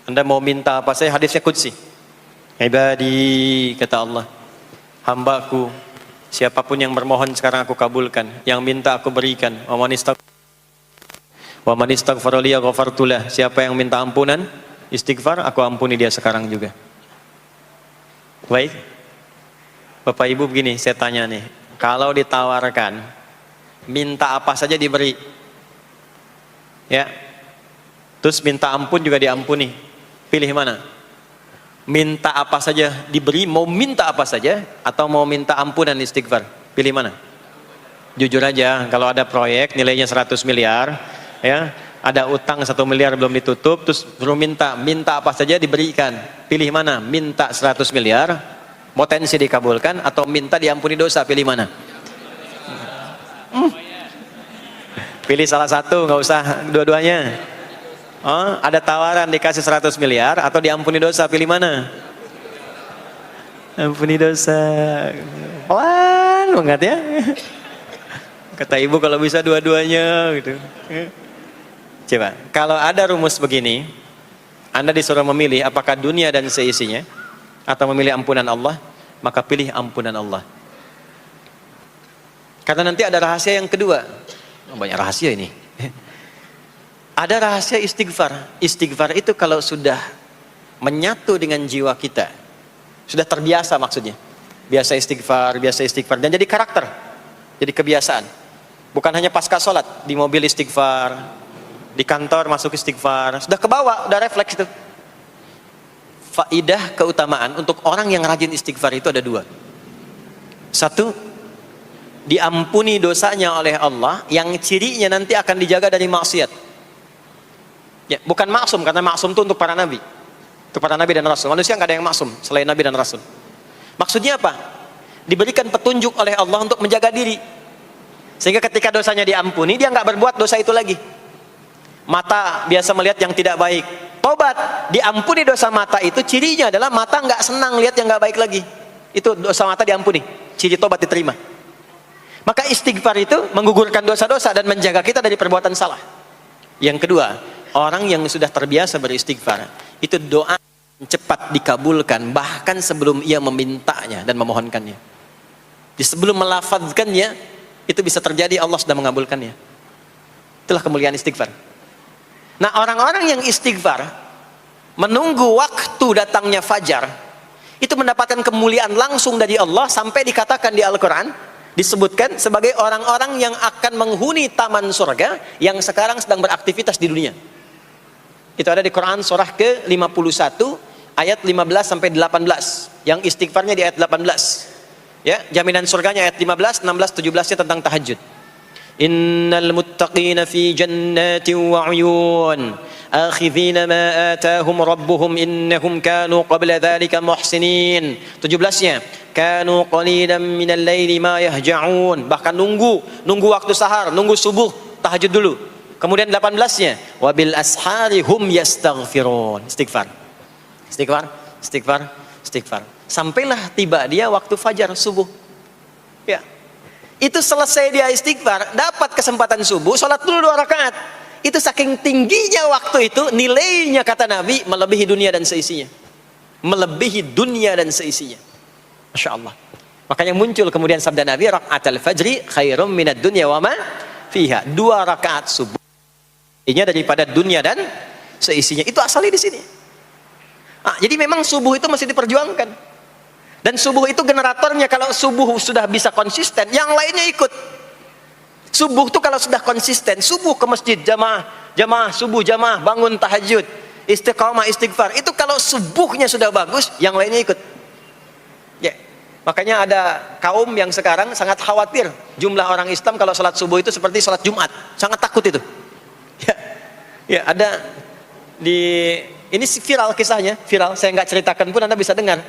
Anda mau minta apa saja, hadisnya qudsi. Ibadi, kata Allah, hambaku, siapapun yang bermohon sekarang aku kabulkan, yang minta aku berikan. Wa man istaghfara li ghafartu lah. Siapa yang minta ampunan, istighfar, aku ampuni dia sekarang juga. Baik. Bapak Ibu begini, saya tanya nih, kalau ditawarkan minta apa saja diberi. Ya. Terus minta ampun juga diampuni. Pilih mana? Minta apa saja diberi, mau minta apa saja, atau mau minta ampunan istighfar? Pilih mana? Jujur aja, kalau ada proyek nilainya 100 miliar, ya, ada utang 1 miliar belum ditutup, terus suruh minta apa saja diberikan. Pilih mana? Minta 100 miliar, potensi dikabulkan, atau minta diampuni dosa? Pilih mana? Pilih salah satu, nggak usah dua-duanya. Oh, ada tawaran dikasih 100 miliar atau diampuni dosa, pilih mana? Ampuni dosa. Pelan banget ya. Kata ibu kalau bisa dua-duanya gitu. Coba, kalau ada rumus begini, Anda disuruh memilih apakah dunia dan seisinya atau memilih ampunan Allah, maka pilih ampunan Allah. Karena nanti ada rahasia yang kedua. Banyak rahasia ini. Ada rahasia istighfar. Istighfar itu kalau sudah menyatu dengan jiwa kita, sudah terbiasa maksudnya. Biasa istighfar, dan jadi karakter, jadi kebiasaan. Bukan hanya pasca sholat, di mobil istighfar, di kantor masuk istighfar, sudah kebawa, udah refleks itu. Faidah keutamaan untuk orang yang rajin istighfar itu ada dua. Satu, diampuni dosanya oleh Allah, yang cirinya nanti akan dijaga dari maksiat. Ya, bukan maksum, karena maksum itu untuk para nabi. Untuk para nabi dan rasul. Manusia nggak ada yang maksum selain nabi dan rasul. Maksudnya apa? Diberikan petunjuk oleh Allah untuk menjaga diri. Sehingga ketika dosanya diampuni, dia nggak berbuat dosa itu lagi. Mata biasa melihat yang tidak baik. Tobat, diampuni dosa mata itu, cirinya adalah mata nggak senang lihat yang nggak baik lagi. Itu dosa mata diampuni. Ciri tobat diterima. Maka istighfar itu menggugurkan dosa-dosa dan menjaga kita dari perbuatan salah. Yang kedua, orang yang sudah terbiasa beristighfar, itu doa cepat dikabulkan, bahkan sebelum ia memintanya dan memohonkannya. Di sebelum melafazkannya, itu bisa terjadi Allah sudah mengabulkannya. Itulah kemuliaan istighfar. Nah, orang-orang yang istighfar, menunggu waktu datangnya fajar, itu mendapatkan kemuliaan langsung dari Allah, sampai dikatakan di Al-Quran, disebutkan sebagai orang-orang yang akan menghuni taman surga, yang sekarang sedang beraktivitas di dunia. Itu ada di Quran surah ke-51 ayat 15 sampai 18. Yang istighfarnya di ayat 18. Ya, jaminan surganya ayat 15, 16, 17-nya tentang tahajud. Innal muttaqina fi jannatin wa 'uyun akhidhina ma atahum rabbuhum innahum kanu qabla dhalika muhsinin. 17-nya, kanu qalilan minal laili ma yahja'un, bahkan nunggu waktu sahar, nunggu subuh, tahajud dulu. Kemudian 18-nya, wabil ashari hum yastaghfirun, istighfar. Sampailah tiba dia waktu fajar subuh. Ya. Itu selesai dia istighfar, dapat kesempatan subuh, salat dulu 2 rakaat. Itu saking tingginya waktu itu, nilainya kata Nabi melebihi dunia dan seisinya. Melebihi dunia dan seisinya. Masya Allah. Makanya muncul kemudian sabda Nabi, raka'atul fajri khairum minad dunya wa ma fiha. 2 rakaat subuh ini daripada dunia dan seisinya. Itu asalnya di sini. Jadi memang subuh itu masih diperjuangkan. Dan subuh itu generatornya, kalau subuh sudah bisa konsisten, yang lainnya ikut. Subuh itu kalau sudah konsisten, subuh ke masjid jamaah, subuh jamaah, bangun tahajud, istiqamah, istighfar. Itu kalau subuhnya sudah bagus, yang lainnya ikut. Ya. Makanya ada kaum yang sekarang sangat khawatir jumlah orang Islam kalau sholat subuh itu seperti sholat Jumat, sangat takut itu. Ya, ada ini viral kisahnya, viral. Saya nggak ceritakan pun Anda bisa dengar.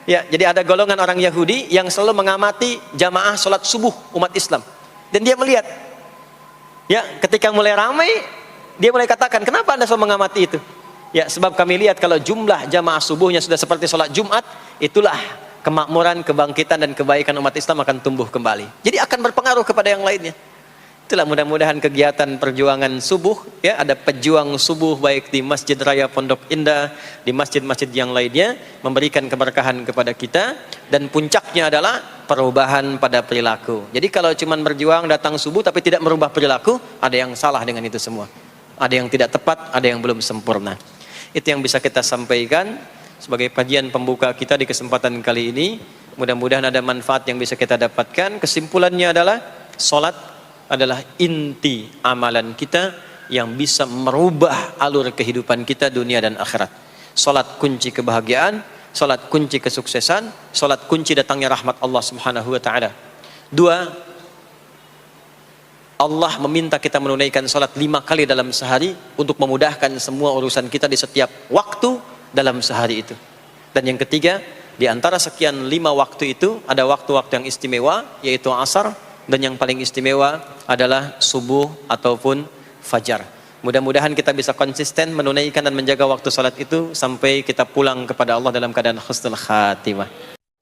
Ya, jadi ada golongan orang Yahudi yang selalu mengamati jamaah sholat subuh umat Islam, dan dia melihat, ya, ketika mulai ramai, dia mulai katakan, kenapa Anda selalu mengamati itu? Ya, sebab kami lihat kalau jumlah jamaah subuhnya sudah seperti sholat Jumat, itulah kemakmuran, kebangkitan dan kebaikan umat Islam akan tumbuh kembali. Jadi akan berpengaruh kepada yang lainnya. Itulah mudah-mudahan kegiatan perjuangan subuh, ya, ada pejuang subuh baik di Masjid Raya Pondok Indah, di masjid-masjid yang lainnya, memberikan keberkahan kepada kita, dan puncaknya adalah perubahan pada perilaku. Jadi kalau cuma berjuang datang subuh tapi tidak merubah perilaku, ada yang salah dengan itu semua. Ada yang tidak tepat, ada yang belum sempurna. Itu yang bisa kita sampaikan sebagai kajian pembuka kita di kesempatan kali ini. Mudah-mudahan ada manfaat yang bisa kita dapatkan. Kesimpulannya adalah salat adalah inti amalan kita yang bisa merubah alur kehidupan kita dunia dan akhirat. Salat kunci kebahagiaan, salat kunci kesuksesan, salat kunci datangnya rahmat Allah Subhanahu wa taala. 2, Allah meminta kita menunaikan salat 5 kali dalam sehari untuk memudahkan semua urusan kita di setiap waktu dalam sehari itu. Dan yang ketiga, di antara sekian 5 waktu itu ada waktu-waktu yang istimewa, yaitu asar, dan yang paling istimewa adalah subuh ataupun fajar. Mudah-mudahan kita bisa konsisten menunaikan dan menjaga waktu salat itu sampai kita pulang kepada Allah dalam keadaan husnul khatimah.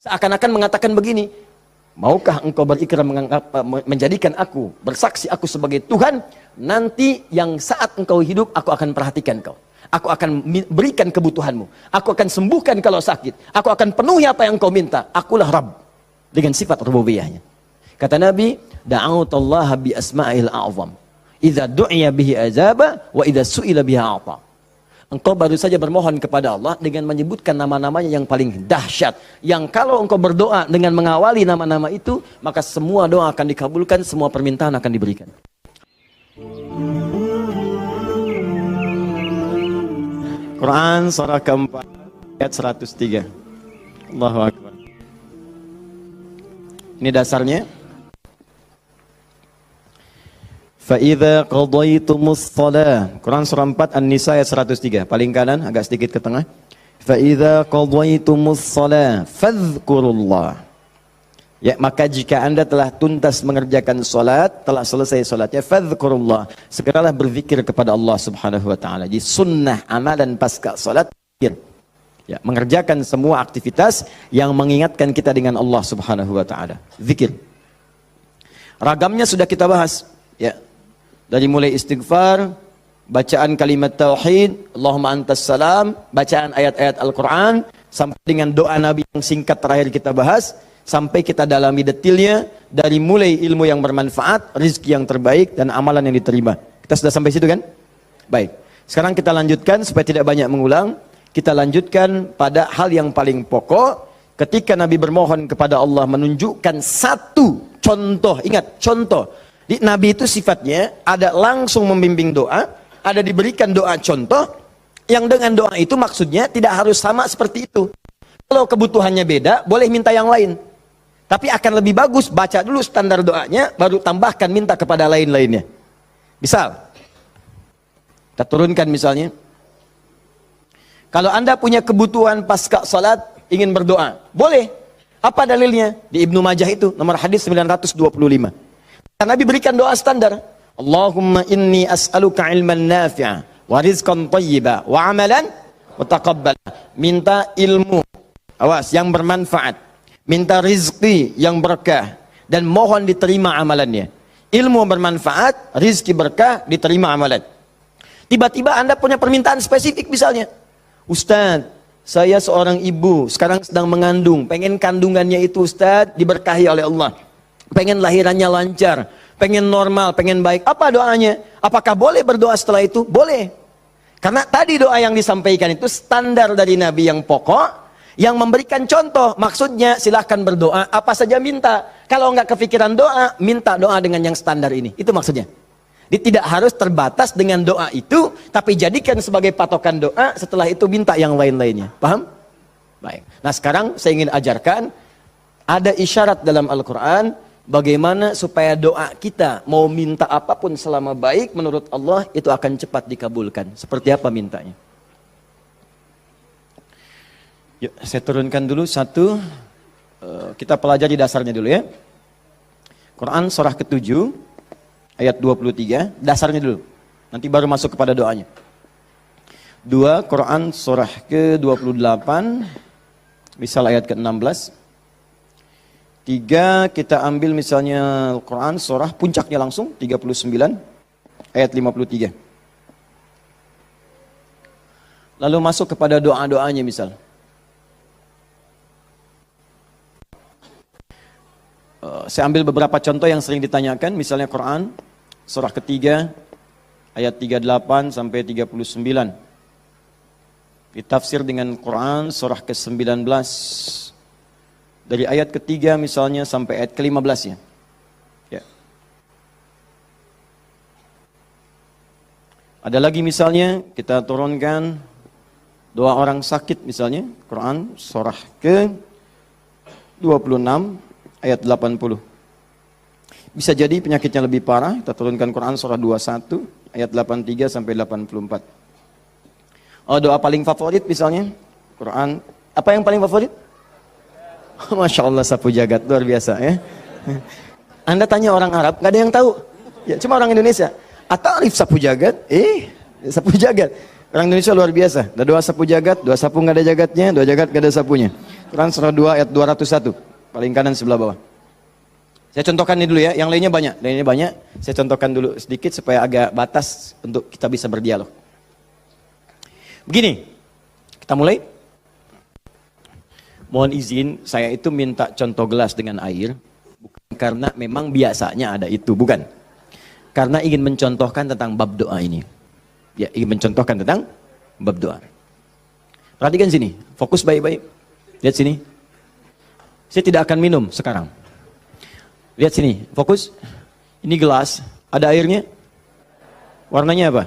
Seakan-akan mengatakan begini, maukah engkau berikrar menjadikan aku, bersaksi aku sebagai Tuhan, nanti yang saat engkau hidup aku akan perhatikan kau. Aku akan berikan kebutuhanmu. Aku akan sembuhkan kalau sakit. Aku akan penuhi apa yang kau minta. Akulah Rabb. Dengan sifat rububiyahnya. Kata Nabi, da'awtallaha bi asma'il a'zam. Idza du'iya bihi azaba wa idza su'ila biha a'ta. Engkau baru saja bermohon kepada Allah dengan menyebutkan nama-namanya yang paling dahsyat. Yang kalau engkau berdoa dengan mengawali nama-nama itu, maka semua doa akan dikabulkan, semua permintaan akan diberikan. Quran surah keempat ayat 103. Allahu Akbar. Ini dasarnya. Fa'idha qadaytumus salah. Quran surah 4 An-Nisa ayat 103. Paling kanan, agak sedikit ke tengah. Fa'idha qadaytumus salah fadhkurullah. Ya, maka jika anda telah tuntas mengerjakan salat, telah selesai salatnya, fadhkurullah, segeralah berzikir kepada Allah Subhanahu wa taala. Jadi sunnah amalan pasca salat zikir. Ya, mengerjakan semua aktivitas yang mengingatkan kita dengan Allah Subhanahu wa taala. Zikir. Ragamnya sudah kita bahas, ya. Dari mulai istighfar, bacaan kalimat tauhid, Allahumma antas salam, bacaan ayat-ayat Al-Quran, sampai dengan doa Nabi yang singkat terakhir kita bahas, sampai kita dalami detailnya, dari mulai ilmu yang bermanfaat, rizki yang terbaik, dan amalan yang diterima. Kita sudah sampai situ kan? Baik. Sekarang kita lanjutkan, supaya tidak banyak mengulang, kita lanjutkan pada hal yang paling pokok, ketika Nabi bermohon kepada Allah menunjukkan satu contoh, ingat, contoh. Di Nabi itu sifatnya ada langsung membimbing doa, ada diberikan doa contoh, yang dengan doa itu maksudnya tidak harus sama seperti itu. Kalau kebutuhannya beda, boleh minta yang lain. Tapi akan lebih bagus baca dulu standar doanya, baru tambahkan minta kepada lain-lainnya. Misal, kita turunkan misalnya, Kalau Anda punya kebutuhan pasca salat, ingin berdoa, boleh. Apa dalilnya? Di Ibnu Majah itu, nomor hadis 925. Nabi berikan doa standar. Allahumma inni as'aluka ilman nafi'a, wa rizqan thayyiba, wa amalan mutaqabbala. Minta ilmu, awas, yang bermanfaat. Minta rizki yang berkah, dan mohon diterima amalannya. Ilmu bermanfaat, rizki berkah, diterima amalan. Tiba-tiba Anda punya permintaan spesifik misalnya. Ustaz, saya seorang ibu, sekarang sedang mengandung. Pengen kandungannya itu Ustaz diberkahi oleh Allah. Pengen lahirannya lancar, pengen normal, pengen baik. Apa doanya? Apakah boleh berdoa setelah itu? Boleh. Karena tadi doa yang disampaikan itu standar dari Nabi yang pokok, yang memberikan contoh. Maksudnya silahkan berdoa, apa saja minta. Kalau nggak kepikiran doa, minta doa dengan yang standar ini. Itu maksudnya. Tidak harus terbatas dengan doa itu, tapi jadikan sebagai patokan doa, setelah itu minta yang lain-lainnya. Paham? Baik. Nah sekarang saya ingin ajarkan, ada isyarat dalam Al-Quran, bagaimana supaya doa kita mau minta apapun selama baik menurut Allah itu akan cepat dikabulkan. Seperti apa mintanya? Yuk, saya turunkan dulu satu. Kita pelajari dasarnya dulu ya. Quran surah ke-7 ayat 23, dasarnya dulu. Nanti baru masuk kepada doanya. 2 Quran surah ke-28 misal ayat ke-16. 3 kita ambil misalnya Al-Quran surah puncaknya langsung 39 ayat 53. Lalu masuk kepada doa-doanya misal. Saya ambil beberapa contoh yang sering ditanyakan, misalnya Quran surah ketiga ayat 38 sampai 39. Ditafsir dengan Quran surah ke-19 dari ayat ketiga misalnya sampai ayat ke-15 ya. Ya. Ada lagi misalnya kita turunkan doa orang sakit misalnya, Quran surah ke-26 ayat 80. Bisa jadi penyakitnya lebih parah, kita turunkan Quran surah 21 ayat 83 sampai 84. Oh, doa paling favorit misalnya Quran, apa yang paling favorit? Masya Allah, sapu jagat, luar biasa ya. Anda tanya orang Arab, nggak ada yang tahu. Ya, cuma orang Indonesia. Atarif sapu jagat? Sapu jagat. Orang Indonesia luar biasa. Ada doa sapu jagat, doa sapu nggak ada jagatnya, doa jagat nggak ada sapunya. Quran surah 2 ayat 201. Paling kanan sebelah bawah. Saya contohkan ini dulu ya, yang lainnya banyak. Saya contohkan dulu sedikit supaya agak batas untuk kita bisa berdialog. Begini, kita mulai. Mohon izin, saya itu minta contoh gelas dengan air, bukan karena memang biasanya ada itu, bukan. Karena ingin mencontohkan tentang bab doa ini. Ya, ingin mencontohkan tentang bab doa. Perhatikan sini, fokus baik-baik. Lihat sini. Saya tidak akan minum sekarang. Lihat sini, fokus. Ini gelas, ada airnya. Warnanya apa?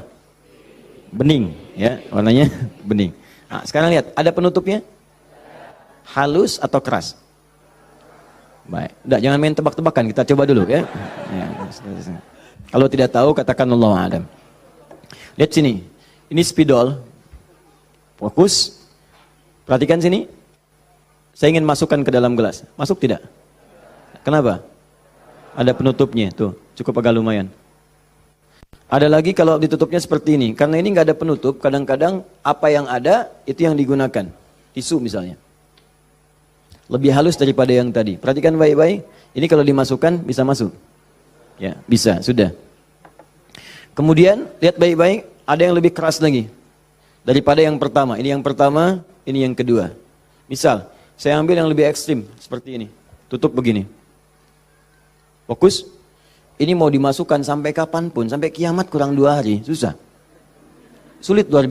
Bening, ya, warnanya bening. Nah, sekarang lihat, ada penutupnya? Halus atau keras? Baik, udah jangan main tebak-tebakan, kita coba dulu ya. Kalau tidak tahu katakan Allahu a'lam. Lihat sini, ini spidol. Fokus. Perhatikan sini. Saya ingin masukkan ke dalam gelas. Masuk tidak? Kenapa? Ada penutupnya, tuh, cukup agak lumayan. Ada lagi kalau ditutupnya seperti ini. Karena ini nggak ada penutup, kadang-kadang apa yang ada itu yang digunakan. Tisu misalnya. Lebih halus daripada yang tadi. Perhatikan baik-baik. Ini kalau dimasukkan bisa masuk. Ya, bisa, sudah. Kemudian lihat baik-baik, ada yang lebih keras lagi daripada yang pertama. Ini yang pertama, ini yang kedua. Misal, saya ambil yang lebih ekstrim seperti ini. Tutup begini. Fokus. Ini mau dimasukkan sampai kapanpun, sampai kiamat kurang 2 hari, susah. Sulit luar biasa.